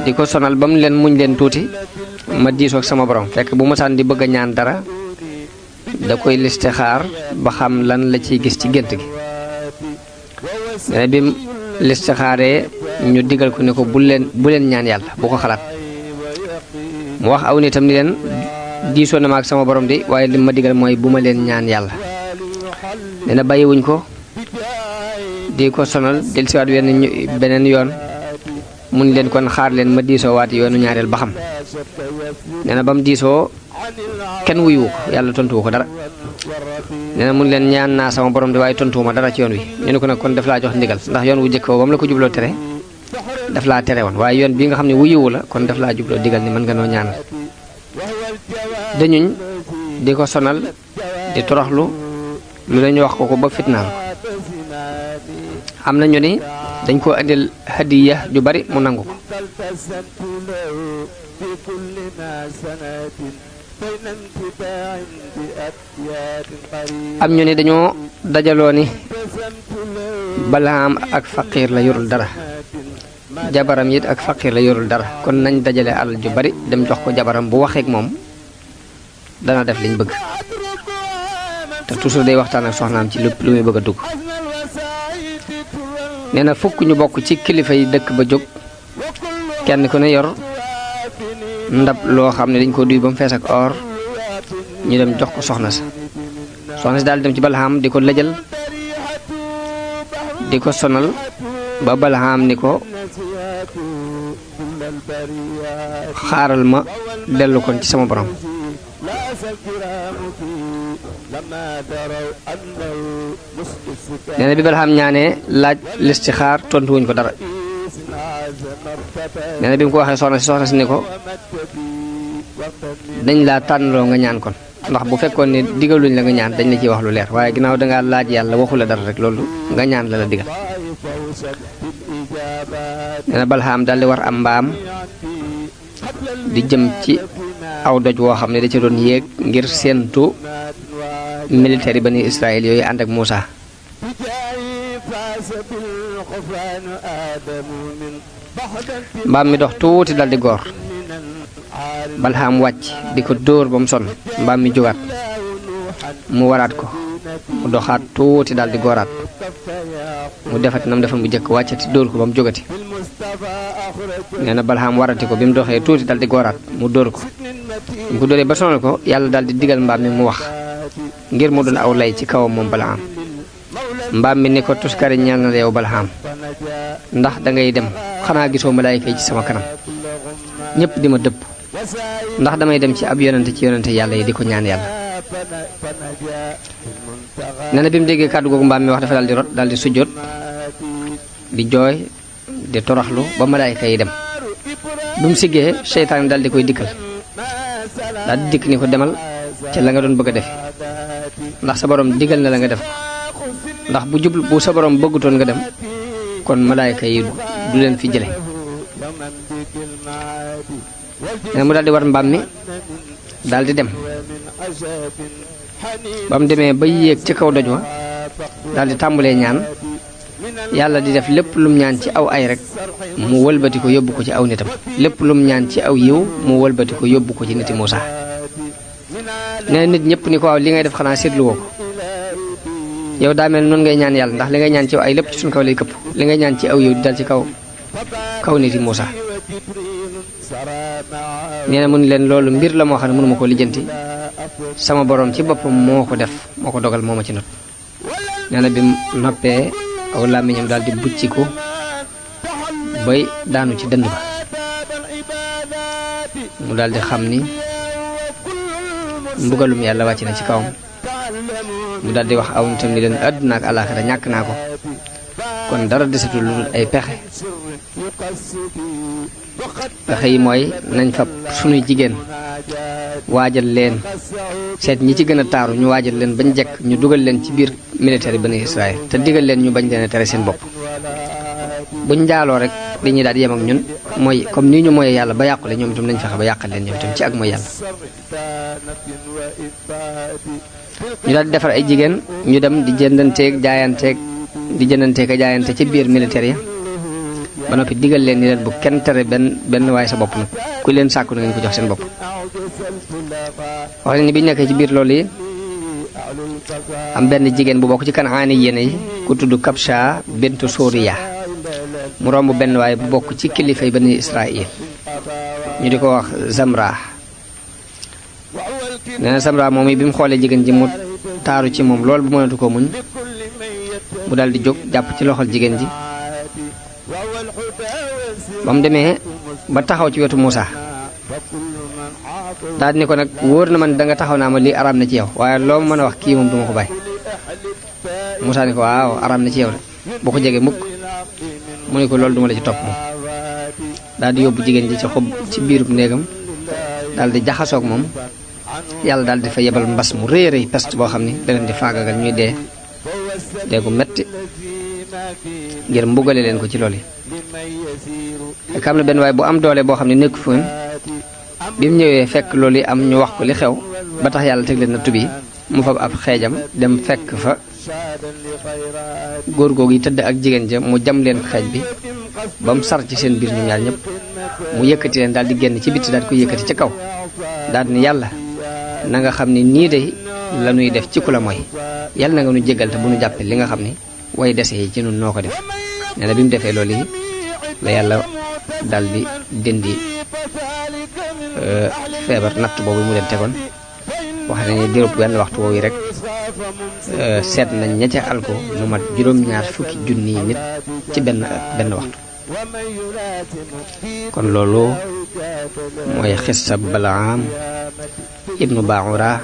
di ko sonal ba mu leen muñ leen tuuti ma diisoo ak sama borom fekk bu mosaan di bëgg a ñaan dara da koy listixaar ba xam lan la ciy gis ci gént gi ne bi listixaaree ñu digal ko ne ko bu leen ñaan yàlla bu ko xalaat mu wax aw nitam ni leen diisoo na ma ak sama borom di waaye li ma digal mooy bu ma leen ñaan yàlla nee na bàyyiwuñ ko di ko sonal dellusiwaat beneen yoon mun leen kon xaar leen ma diisoo waat yoonu ñaareel ba xam nee na ba mu diisoo kenn wuyuwu ko yàlla tontuwu ko dara nee na mun leen ñaan naa sama borom di waaye tontuwuma dara ci yoon wi ñu ne ko nag kon daf laa jox ndigal ndax yoon wu jëkk ba mu la ko jubloo tere daf laa tere woon waaye yoon bii nga xam ne wuyuwu la kon daf laa jubloo digal ni mën nga noo ñaanal dañuñ di ko sonal di toroxlu lu la ñu wax ko ba fitnaal ko am na ñu ni dañ ko indil hadiya ju bari mu nangu ko am ñu ni dañoo dajaloo ni Balhaam ak faqiir la yorul dara jabaram it ak faqiir la yorul dara kon nañ dajale alal ju bari dem jox ko jabaram bu waxeek moom dana def liñ bëgg te toujours day waxtaan ak soxnaam ci lépp lu muy bëgg a dugg nee na fukk ñu bokk ci kilifa yi dëkk ba jóg kenn ku ne yor ndab loo xam ne dañ ko duy ba mu fees ak or ñu dem jox ko soxna si daal dem ci Balhaam di ko lëjal di ko sonal ba Balhaam ni ko xaaral ma dellu kon ci sama borom nee na bi Balhaam ñaanee laaj listixaar tontuwuñ ko dara nee na bi mu ko waxee soxna si ni ko dañ laa tànnaloo nga ñaan kon ndax bu fekkoon ne digaluñ la nga ñaan dañ la ciy wax lu leer waaye ginnaaw dangaa laaj yàlla waxu la dara rek loolu nga ñaan la digal nee na Balhaam daldi war am mbaam di jëm ci aw doj woo xam ne da ca doon yéeg ngir séentu militaire yi bani Israël yooyu ànd ak Muusa mbaam mi dox tuuti daldi goor Balhaam wàcc di ko dóor ba mu sonn mbaam mi jógaat mu waraat ko mu doxaat tuuti daldi gooraat mu defati nam defal mu jëkk wàccati dóor ko ba mu jógati nee na Balhaam warati ko bi mu doxee tuuti daldi gooraat mu dóor ko mu ko dóoree ba sonal ko yàlla daldi digal mbaam mi mu wax ngir mu doon aw lay ci kawam moom Balhaam mbaam mi ni ko tuskari ñeel na la yow Balhaam ndax dangay dem xanaa gisoo malaayika yi ci sama kanam ñépp di ma dëpp ndax damay dem ci ab yonente ci yonente yàlla yi di ko ñaan yàlla nee na bi mu déggee kàddu googu mbaam mi wax dafa daldi rot daldi sujjóot di jooy di toroxlu ba malaayika yi dem bi mu siggee seytaan daldi koy dikkal daldi dikk ni ko demal ca la nga doon bëgg a def ndax sa borom digal na la nga def ko ndax bu sa borom bëggutoon nga dem kon malaayika yi du leen fi jële ne mu daldi war mbaam mi daldi dem ba mu demee ba yéeg ci kaw doj wa daldi tàmbalee ñaan yàlla di def lépp lum ñaan ci aw ay rek mu wëlbati ko yóbbu ko ci aw nitam lépp lum ñaan ci aw yiw mu wëlbati ko yóbbu ko ci niti Muusa nee nit ñëpp ni ko waaw li ngay def xanaa seetlu woo ko yow daa mel noonu ngay ñaan yàlla ndax li ngay ñaan ci aw ay lépp ci suñ kaw lay këpp li ngay ñaan ci aw yiw di dal ci kaw niti Muusa nee na mu ni leen loolu mbir la moo xam ne mënuma ko lijjanti sama borom ci boppam moo ko def moo ko dogal moo ma ci not nee na bi mu noppee aw làmmiñam daal di bucciku bay daanu ci dënd ba mu daal di xam ni mbugalum yàlla wàcc na ci kawam mu daal di wax aw nitam ni leen àdduna ak àllaaxira ñàkk naa ko kon dara desatul lu dul ay pexe yi mooy nañ fab sunuy jigéen waajal leen seet ñi ci gën a taaru ñu waajal leen bañ jekk ñu dugal leen ci biir militaire Bani Israël te digal leen ñu bañ leen a tere seen bopp buñ njaaloo rek dañuy daal di yem ak ñun mooy comme nii ñu mooy yàlla ba yàqule ñoom itam nañ fexe ba yàqal leen ñoom itam ci ak mooy yàlla ñu daal di defar ay jigéen ñu dem di jëndanteeg a jaayante ci biir militaire ya ba noppi digal leen ni leen bu kenn tere benn waaye sa bopp nag ku leen sàkku na ngeen ko jox seen bopp wax nañ ni biñ nekkee ci biir loolu yi am benn jigéen bu bokk ci Kanaani yéene yi ku tudd Kabsha bintu Suriya mu romb benn waaye bu bokk ci kilifay Bani Israël ñu di ko wax Zamra nee na Zamra moom yi bi mu xoolee jigéen ji mu taaru ci moom loolu bu mënatu ko muñ mu daal di jóg jàpp ci loxol jigéen ji ba mu demee ba taxaw ci wetu Muusa daal ni ko nag wóor na man danga taxaw naa ma lii araam na ci yow waaye loo ma mën a wax kii moom duma ko bàyyi Muusa ni ko waaw araam na ci yow de boo ko jegee mukk mu ne ko loolu duma la ci topp moom daal di yóbbu jigéen ji ci xob ci biirub néegam daal di jaxasoog moom yàlla daal di fa yebal mbas mu rëy a rëy peste boo xam ni da leen di faagagal ñuy dee gu metti ngir mbugale leen ko ci loolu yi xam na benn waaye bu am doole boo xam ne nekku foon bi mu ñëwee fekk loolu yi am ñu wax ko li xew ba tax yàlla teg leen na tubi mu fab ab xeejam dem fekk fa góor googu yi tëdd ak jigéen ja mu jam leen xeej bi ba mu sar ci seen biir ñoom ñaar ñëpp mu yëkkati leen daal di génn ci bitti daal di ko yëkkati ci kaw daal ni yàlla na nga xam ni nii de la nuy def ci ku la mooy yàlla na nga nu jégal te bu nu jàppee li nga xam ni way dese yi ci nun noo ko def nee na bi mu defee loolu yi la yàlla daal di dindi feebar natt boobu mu leen tegoon wax nañu diirub benn waxtu woowu rek seet nañ ña ca alko mu mat juróom-ñaar fukki junni nit ci benn waxtu kon loolu mooy xissa Balaam ibnu Baura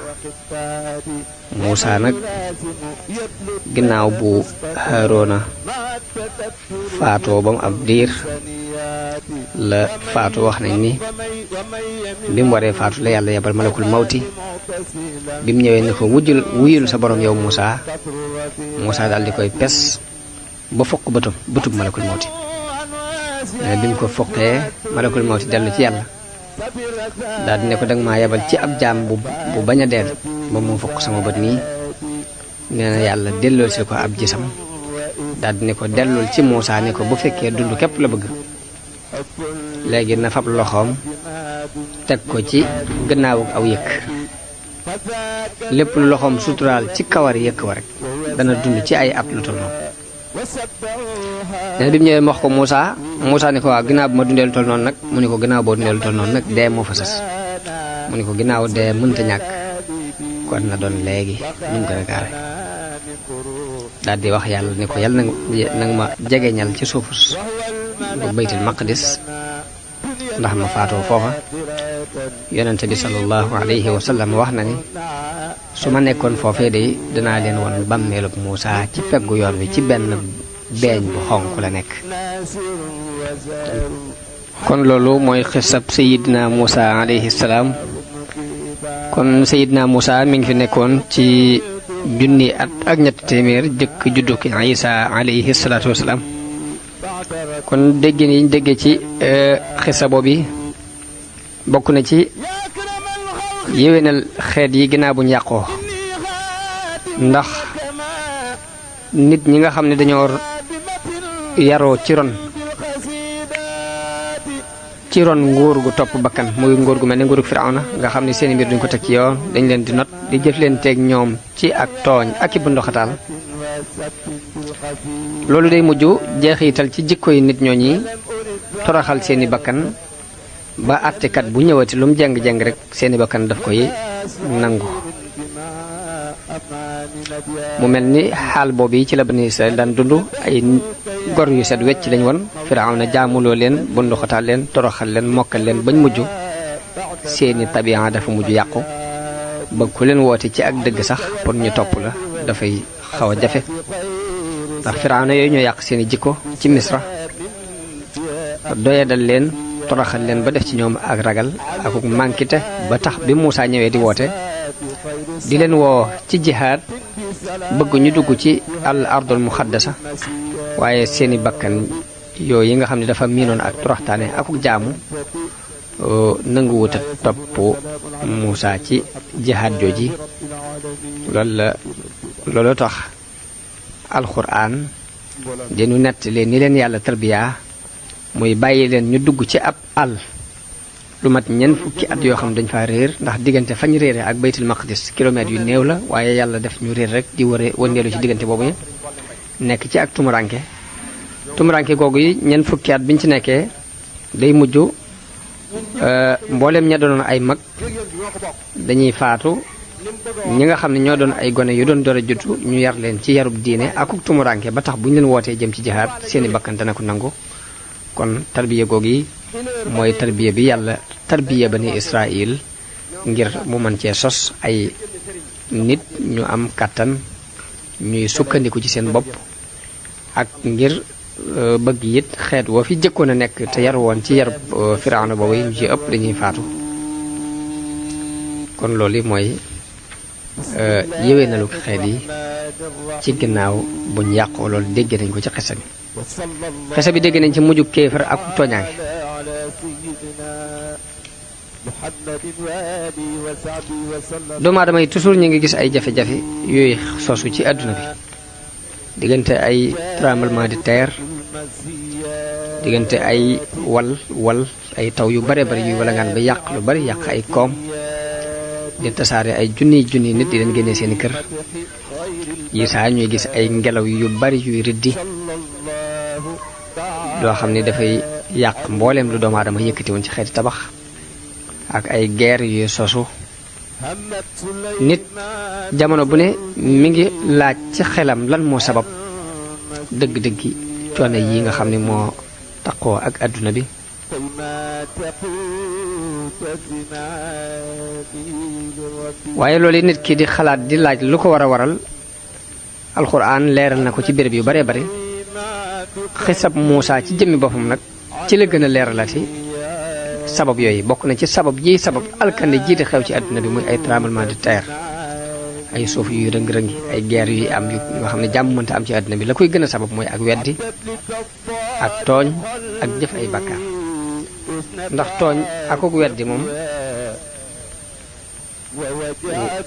Muusa nag ginnaaw bu Haaruna faatoo ba mu ab diir la faatu wax nañ ni bi mu waree faatu la yàlla yebal malakul mawti bi mu ñëwee ni ko wuyul sa borom yow Muusa daal di koy pes ba fokk bëtub malakul mawti bi mu ko fokkee malakul mawti dellu ci yàlla daal di ne ko danga maa yebal ci ab jaam bu bañ a deel ba mu fokk sama bët nii nee na yàlla delloo si ko ab gisam daal di ne ko dellul ci Muusaa ne ko bu fekkee dund képp la bëgg léegi na fab loxoom teg ko ci gannaawu aw yëkk lépp lu loxoom suturaal ci kawar yëkk wa rek dana dund ci ay at lu toll noonu. nee na bi mu ñëwee mu wax ko Muusaa ne ko waaw ginnaaw bu ma dundee lu toll noonu nag mu ne ko ginnaaw boo dundee lu toll noonu nag dee moo fa sës mu ne ko ginnaaw dee mënta ñàkk kon na doon léegi nu mu gën a gaare daal di wax yàlla ne ko yàlla nanga ma jegeñal ci suufus bu baytul maqdis ndax ma faatoo foofa. yonente bi sallallahu alayhi wa sallam wax na ni su ma nekkoon foofee de danaa leen won bàmmeelub Muusaa ci peggu yoon wi ci benn beeñ bu xonq la nekk. kon loolu mooy xisab sayidna Muusaa alayhi salaam. kon sayidna Muusaa mi ngi fi nekkoon ci junni at ak ñetti téeméer jëkk juddu ki Isaa alayhi salaatu wasalaam. kon dégg ni ñu déggee ci xisa boobu bokk na ci yéwénal xeet yi ginnaaw bu ñu yàqoo ndax nit ñi nga xam ne dañoo yaroo ci ron nguur gu topp bakkan muy nguur gu mel ne nguurug Firawna nga xam ne seeni mbir duñ ko teg ci yoon dañ leen di not di jëf leen teeg ñoom ci ak tooñ ak i bu ndoxataal loolu day mujj jeexital ci jikko yi nit ñooñi toroxal seeni bakkan ba àttekat bu ñëwati lu mu jeng-jeng rek seeni bakkan daf koy nangu. mu mel ni xaal boobu yi ci la Bani Israël daan dund ay gor yu set wecc lañ woon Firawna jaamuloo leen bu ndoxataal leen toroxal leen mokkal leen bañ mujj seeni tabian dafa mujj yàqu ba ku leen woote ci ak dëgg sax pour ñu topp la dafay xaw a jafe ndax Firawna yooyu ñoo yàq seeni jikko ci Misra doyadal leen toroxal leen ba def ci ñoom ak ragal ak mànkite ba tax bi Muusaa ñëwee di woote di leen woo ci jihaad bëgg ñu dugg ci al ardul muxaddasa waaye seeni bakkan yooyu yi nga xam ne dafa miinoon ak toroxtaane akuk jaamu nangu wuta topp Muusaa ci jihaad jooji loolu tax alxuraan dinu nett leen ni leen yàlla tarbiya muy bàyyi leen ñu dugg ci ab àll lu mat ñeent fukki at yoo xam dañ fa réer ndax diggante fañ réere ak baytul maqdis kilomètres yu néew la waaye yàlla def ñu réer rek di wëndeelu ci diggante boobu nekk ci ak tumuranke googu yi ñeent fukki at biñ ci nekkee day mujj mboolem ña doon ay mag dañuy faatu ñi nga xam ne ñoo doon ay gone yu doon door a juddu ñu yar leen ci yarub diine akuk tumuranke ba tax bu ñu leen wootee jëm ci jihaad seeni bakkan dana ko nangu. kon tarbiya googu yi mooy tarbiya bi yàlla tarbiya Bani Israël ngir mu mën cee sos ay nit ñu am kàttan ñuy sukkandiku ci seen bopp ak ngir bëgg it xeet woo fi jëkkoon a nekk te yar woon ci yarub Firawna boobu yi ñu ci ëpp dañuy faatu. kon loolu mooy yéwénalu xeet yi ci ginnaaw buñ yàqoo loolu dégg nañ ko ci xisa bi. xisa bi dégg nañ ci mujju kéefar ak tooñaange. doomu aadama yi toujours ñu ngi gis ay jafe-jafe yooyu sosu ci àdduna bi diggante ay tremblement de terre diggante ay wal ay taw yu bare bari yuy walangaan ba yàq lu bari yàq ay koom di tasaare ay junniy nit di leen génnee seeni kër yi saa ñuy gis ay ngelaw yu bari yuy riddi doo xam ne dafay yàq mbooleem lu doomu aadama yëkkati woon ci xeeti tabax ak ay guerre yu sosu nit jamono bu ne mi ngi laaj ci xelam lan moo sabab dëgg-dëggi coono yi nga xam ne moo taqoo ak àdduna bi. waaye loolu nit ki di xalaat di laaj lu ko war a waral alxuraan leeral na ko ci béréb yu bare bare xisab Muusaa ci jëmmi boppam nag ci la gën a leeralati sabab yooyu bokk na ci sabab alkande jiite xew ci àdduna bi muy ay tremblement de terre ay suuf yuy rëng-rëngi ay guerre yuy am yu nga xam ne jàmm mënta am ci àdduna bi la koy gën a sabab mooy ak weddi ak tooñ ak jëf ay bàkkaar ndax tooñ akuk weddi moom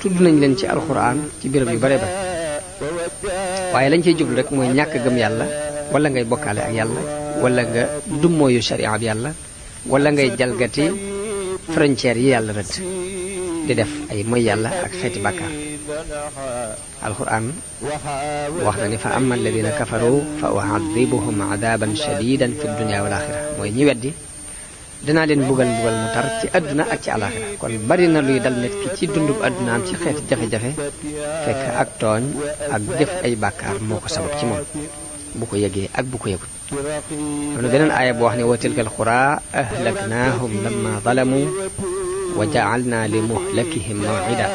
tudd nañ leen ci alxuraan ci béréb yu bare ba waaye lañ ciy jublu rek mooy ñàkk gëm yàlla wala ngay bokkaale ak yàlla wala nga dummóoyu sharia bi yàlla wala ngay jalgati frontière yi yàlla rëdd di def ay mooy yàlla ak xeeti bàkkaar alquran wax na ni fa amma alladina kafaru fa u'adhibuhum adaban shadidan fi dunya wal axira mooy ñi weddi dinaa leen mbugal mu tar ci àdduna ak ci alaxira kon bari na luy dal nit ki ci dundub àddunaam ci xeeti jafe-jafe fekk ak tooñ ak def ay bàkkaar moo ko sabab ci moom bu ko yëgee ak bu ko yëgut am na beneen aaya boo wax ne wa tilkal xuraa ahlaknaahum lamma zalamu wa ja'alna li muhlakihim maw'ida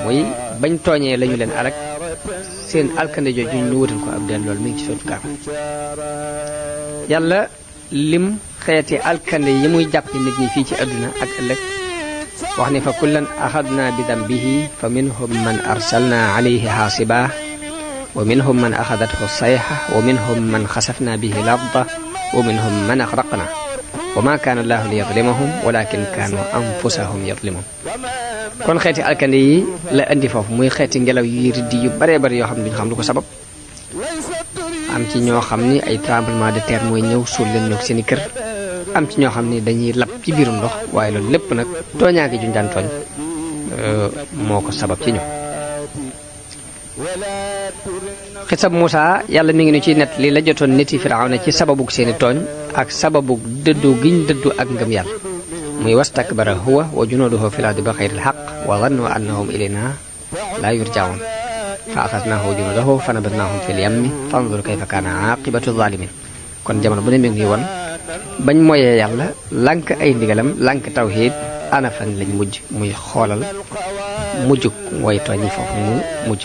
muy bañ tooñee lañu leen alak seen alkande jooju ñu wutal ko ab del loolu mi ngi ci sotu kaaf yàlla lim xeeti alkande yi muy jàppi nit ñi fii ci àdduna ak ëllëg wax ne fa kullan axadna bi dambihi fa minhum man arsalna alayhi xaasiba wa minhum man axadathu sayxa wa minhum man xasafna bihi larda wa minhum man axraqna wa ma kaana allahu li yadlimahum walakin kaanu anfusahum yadlimun kon xeeti alkande yi la indi foofu muy xeeti ngelaw yi riddi yu baree bari yoo xam ne duñu xam lu ko sabab am ci ñoo xam ni ay tremblement de terre mooy ñëw suul leen ñoo seeni kër am ci ñoo xam ni dañuy lab ci biirum ndox waaye loolu lépp nag tooñaange juñ daan tooñ moo ko sabab ci ñoom xisab Muusa yàlla mi ngi nu ciy nett li la jotoon niti Firawna ci sababug seeni tooñ ak sababug dëddu giñ dëddu ak ngëm yàlla muy wastakbara huwa wa junuuduhu fil ardi bi xayril xaq wa zannu annahum ilayna laa yurja'un fa axadnaahu wa junuudahu fa nabadnaahum fil yammi fanzur kayfa kaana aaqibatu zaalimin kon jamono bu ne mi ngi woon bañ moyee yàlla lànk ay ndigalam lànk tawxiid ana fan lañ mujj muy xoolal mujjug way tooñ yi foofu mu mujj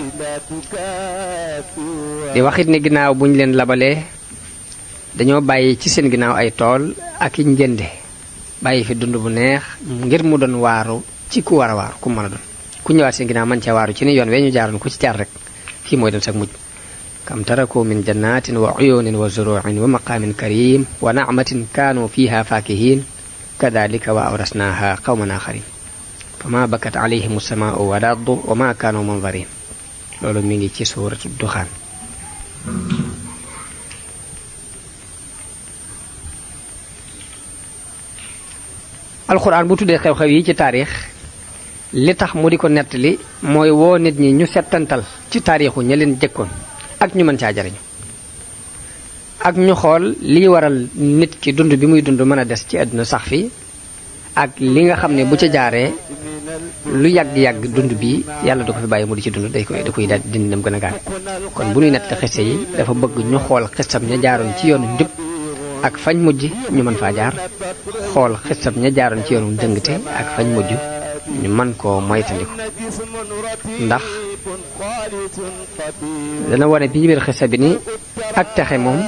di waxit ni ginnaaw buñ leen labalee dañoo bàyyi ci seen ginnaaw ay tool ak i njënde bàyyi fi dund bu neex ngir mu doon waaru ci ku war a waaru ku mën a doon ku ñëwaat seen ginnaaw man ca waaru ci ni yoon wee ñu jaaroon ku ci jaar rek fii mooy doon sag mujj kam taraku min jannatin wa uyunin wa zuruin wa maqaamin karim wa na'matin kaanu fiha faakihin kadalika wa awrasnaha qawman axarin fama bakat alayhim as-samaa'u wal ardu wa ma kaanu munzarin loolu mi ngi ci suuratu duxaan alxuraan bu tuddee xew-xew yi ci taarix li tax mu di ko nettali mooy woo nit ñi ñu settantal ci taarixu ña leen jëkkoon ak ñu mën caa jariñu ak ñu xool liy waral nit ki dund bi muy dund mën a des ci àdduna sax fi ak li nga xam ne bu ca jaaree lu yàgg-yàgg dund bi yàlla du ko fi bàyyi mu di ci dund da koy daal dindi dem gën a gaawe kon bu ñuy nettali xisse yi dafa bëgg ñu xool xissam ña jaaroon ci yoonu njub ak fañ mujj ñu mën faa jaar xool xissam ña jaaroon ci yoonu dëngte ak fañ mujj ñu mën koo moytandiku ndax dana wane bi biir xissa bi ni ak texe moom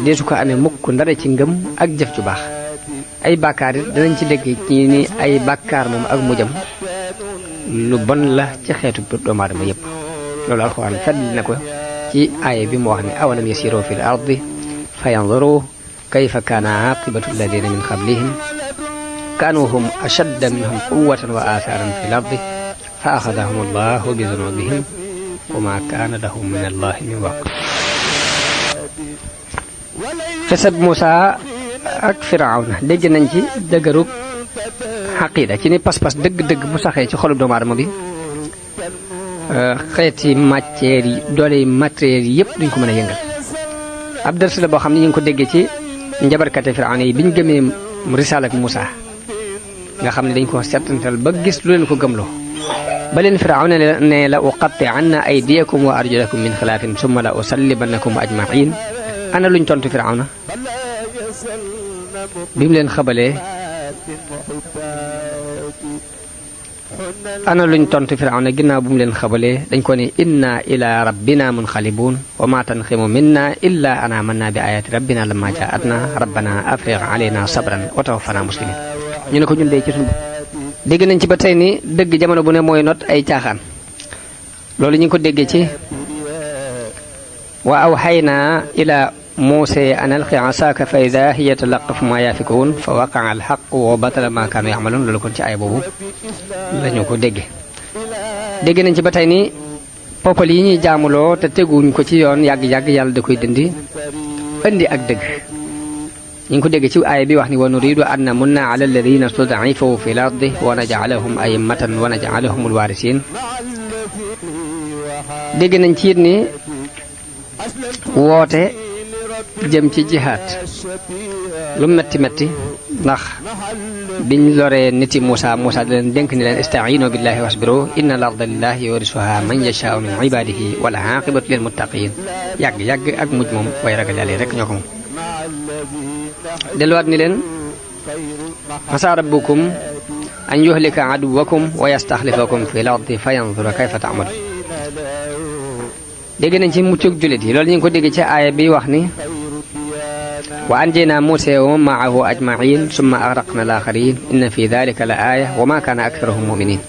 deesu ko amee mukk ndare ci ngëm ak jëf ju baax ay bàkkaar it danañ ci dégg ci ni ay bàkkaar moom ak mujjam lu bon la ci xeetu doomu aadama yépp loolu alxuraan fedd na ko ci aaya bi mu wax ne awalam yasiru fil ardi fa yanzuru kayfa kaana aqibatu alladina min qablihim kaanu hum ashadda minhum quwwatan wa athaaran fil ardi fa axadahum allahu bi dunubihim wa ma kaana lahum min allahi min waq xisab Muusa ak Firawna dégg nañ ci dëgërub xaqiida ci ni pas-pas dëgg-dëgg bu saxee ci xolub doomu aadama bi xeeti matière yi doole matériel yi yëpp duñ ko mën a yëngal ab dërs la boo xam ne ñu ngi ko déggee ci njabarkate Firawna yi biñ gëmee risaal ak Muusa nga xam ne dañ ko settantal ba gis lu leen ko gëmloo ba leen Firawna ne la uqatti'anna aydiyakum wa arjulakum min xilaafin summa la usallibannakum ajmain ana luñ tontu Firawna bi mu leen xabalee ana luñ tontu Firawna ginnaaw bu mu leen xabalee dañ ko ne inna ila rabbina munqalibun wa ma tanqimu minna illa an amanna bi ayati rabbina lamma jaatna rabbana afrigh alayna sabran wa tawaffana muslimin ñu ne ko ñun dey ci sunu dégg nañ ci ba tey ni dëgg jamono bu ne mooy not ay caaxaan loolu ñu ngi ko déggee ci wa awxayna ila Muusa an alqi asaaka fa ida hiya talaqafu ma yaafikuun fa waqaa alxaqu wa batala ma kaanu yaxmaluun loolu kon ci ay boobu lañu ko dégg nañ ci ba tey ni poppal yi ñuy jaamuloo te teguñ ko ci yoon yàgg-yàgg yàlla da koy dindi indi ak dëgg ñu ngi ko dégg ci aaya bi wax ni wa nuridu an namunna ala alladina stud'ifu fi l ardi wa naj'alahum a'immatan wa naj'alahum alwarisin dégg nañ ci it ni woote jëm ci jihaad lu metti metti ndax biñ loree niti Muusa da leen dénk ni leen ista'iinu billahi wasbiru inna al arda lillahi yurisuha man yashaa'u min ibadihi wal aaqibatu lil muttaqin yàgg ak mujj moom way ragal yàlla rek ñoo ko moom delluwaat ni leen asaa rabbukum an yuhlika aduwakum wa yastaxlifakum fi l ardi fa yanzura kayfa ta'malu dégg nañ ci muccug jullit yi loolu ñu ngi ko dégg ci aaya bi wax ni wa anjaynaa Muusaa wa man ma'ahu ajma'iin summa aghraqnaa al-aaxariin inna fi daalika la aaya wa maa kaana aktharuhum mu'miniin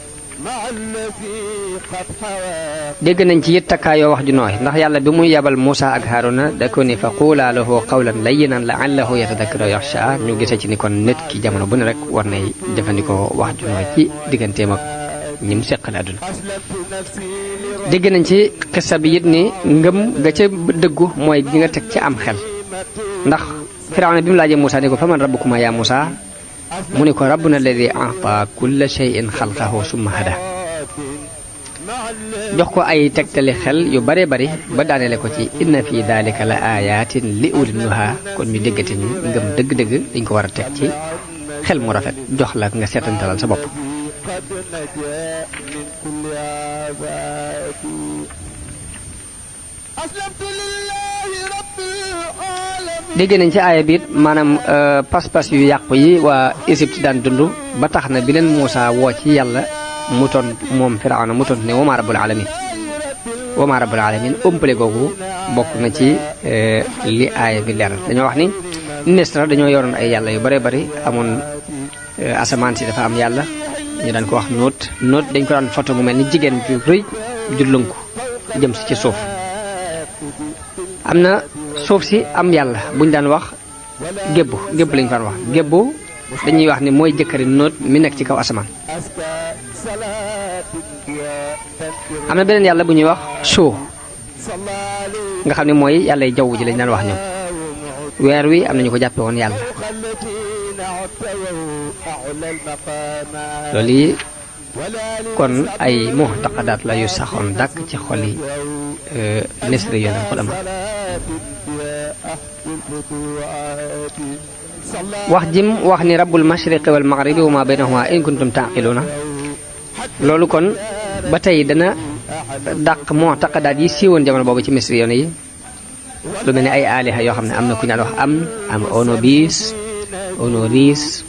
dégg nañ ci it takkaayoo wax ju nooy ndax yàlla bi muy yabal Muusaa ak Haaruna da ko ni fa quulaa lahu qawlan layyinan la'allahu yatadakkaru aw yaxshaa ñu gisee ci ni kon nit ki jamono bu ne rek war nay jëfandikoo wax ju nooy ci digganteem ak ñi mu seqal àdduna dégg nañ ci xissa bi it ni ngëm ga ca dëggu mooy gi nga teg ci am xel ndax Firawna bi mu laajee Muusaa ni ko faman rabbukumaa yaa Muusaa mu ni ko rabbuna alladi a'taa kulla shay'in xalqahu summa hadaa jox ko ay tegtali xel yu bare bari ba daanele ko ci inna fi daalika la ayatin li ulil nuha kon ñu déggati ni ngëm dëgg-dëgg dañ ko war a teg ci xel mu rafet jox la nga seetantalal sa bopp dégg nañ ci aaya biit maanaam pas-pas yu yàqu yi waa Égypte daan dund ba tax na bi leen Muusaa woo ci yàlla mu toon moom Firawna mu toon ne wa maa rabbul alamin ëmpale googu bokk na ci li aaya bi leeral dañoo wax ni Misra dañoo yoroon ay yàlla yu bare bari amoon asamaan si dafa am yàlla ñu daan ko wax nóot dañ ko daan photo mu mel ni jigéen ju rëy ju lënku jëm si ci suuf am na suuf si am yàlla buñ daan wax gébbu lañ ko daan wax gébbu dañuy wax ni mooy jëkkëri nóot mi nekk ci kaw asamaan am na beneen yàlla bu ñuy wax soo nga xam ne mooy yàlla y jaww ji lañ daan wax ñoom weer wi am nañu ko jàppe woon yàlla loolu yi kon ay mu'taqadaat la yu saxoon dàkk ci xoli nisri yoon xulama wax jim wax ni rabbul mashriqi wal maghribi wa ma baynahuma in kuntum taqiluna loolu kon ba tey dana dàq mu'taqadaat yi siiwoon jamono boobu ci misri yoon yi lu mel ni ay aliha yoo xam ne am na ku ñu daan wax am Onoris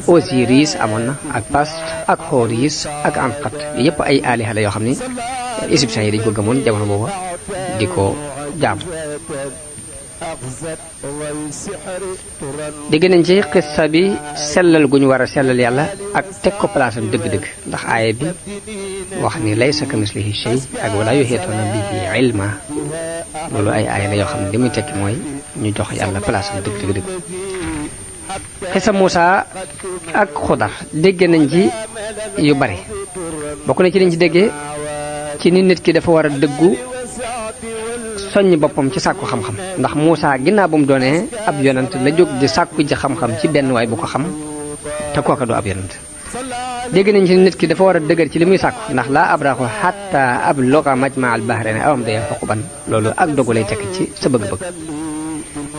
Osiris amoon na ak Past ak Horus ak Anqat yëpp ay aliha la yoo xam ne égyptiens yi dañ ko gëmoon jamono boobu di ko jaam dégg nañ ci xissa bi sellal gu ñu war a sellal yàlla ak teg ko palaasam dëgg-dëgg ndax aaya bi wax ni laysa kamislihi shay ak wala yuhiituuna bihi ilma loolu ay aaya la yoo xam ne li muy tekki mooy ñu jox yàlla palaasam dëgg-dëgg xissa Muusaa ak Xudar dégg nañ ci yu bari bokk na ci liñ ci déggee ci ni nit ki dafa war a dëggu soññ boppam ci sàkku xam-xam ndax Muusaa ginnaaw bu mu doonee ab yonant la jóg di sàkku ji xam-xam ci benn waay bu ko xam te kooka du ab yonant dégg nañ ci nit ki dafa war a dëgër ci li muy sàkku ndax laa abraxu xatta abluga majma al bahrayni aw amdiya huquban loolu ak dogu lay tekk ci sa bëgg-bëgg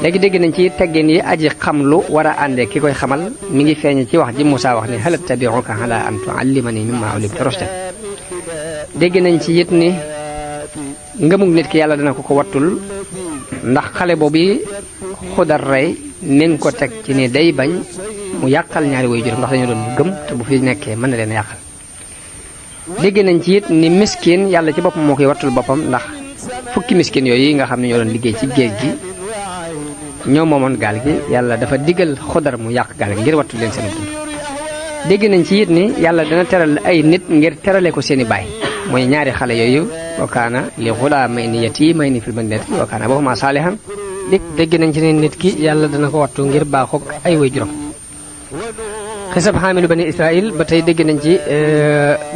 léegi dégg nañ ci teggin yi aji xam lu war a àndee ki koy xamal mi ngi feeñ ci wax ji Muusaa wax ni hal attabi'uka ala an tu'allimani mimma ullimta rushdan dégg nañ ci it ni ngëmug nit ki yàlla dana ko wattul ndax xale boobu Xudar rey mi ngi ko teg ci ni day bañ mu yàqal ñaari way juróom ndax dañu doon gëm te bu fi nekkee mën na leen yàqal dégg nañ ci it ni miskin yàlla ci boppam moo koy wattul boppam ndax fukki miskin yooyu nga xam ne ñoo doon liggéey ci géej gi ñoo moomoon gaal gi yàlla dafa digal Xudar mu yàq gaal gi ngir wattul leen seen dund dégg nañ ci it ni yàlla dana teral ay nit ngir terale ko seeni baay mooy ñaari xale yooyu wa kaana li ghulaamayni yatiimayni fil madinati wa kaana abuhumaa saalihan dégg nañ ci ne nit ki yàlla dana ko wattu ngir baaxoog ay way juróom xisab xaamilu bani Israil ba tey dégg nañ ci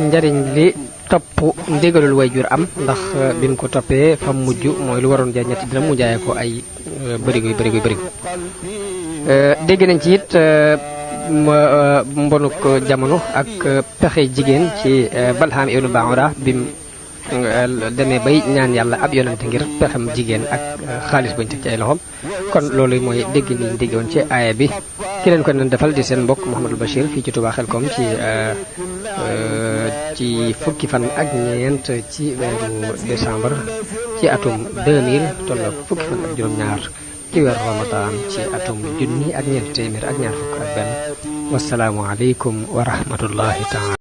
njariñ li topp ndigalul wayjur am ndax bi mu ko toppee fa mujj mooy lu waroon jaay ñetti dërëm mu jaayee ko ay bërigo dégg nañ ci it mbonuk jamono ak pexe jigéen ci Balham ibnu Baura bim demee bay ñaan yàlla ab yonante ngir pexem jigéen ak xaalis bañ teg ci ay loxom kon loolu mooy dégg niñ déggoon ci aaya bi ki leen ko doon defal di seen mbokk Mouhamadul Bachir fii ci Touba Xelkom ci fukki fan ak ñeent ci weeru décembre ci atum 2000 tolloog fukki fan ak juróom-ñaar ci weeru Ramadan ci atum 1400 ak ñaar fukk ak benn wasalaamu aleykum wa rahmatullahi taala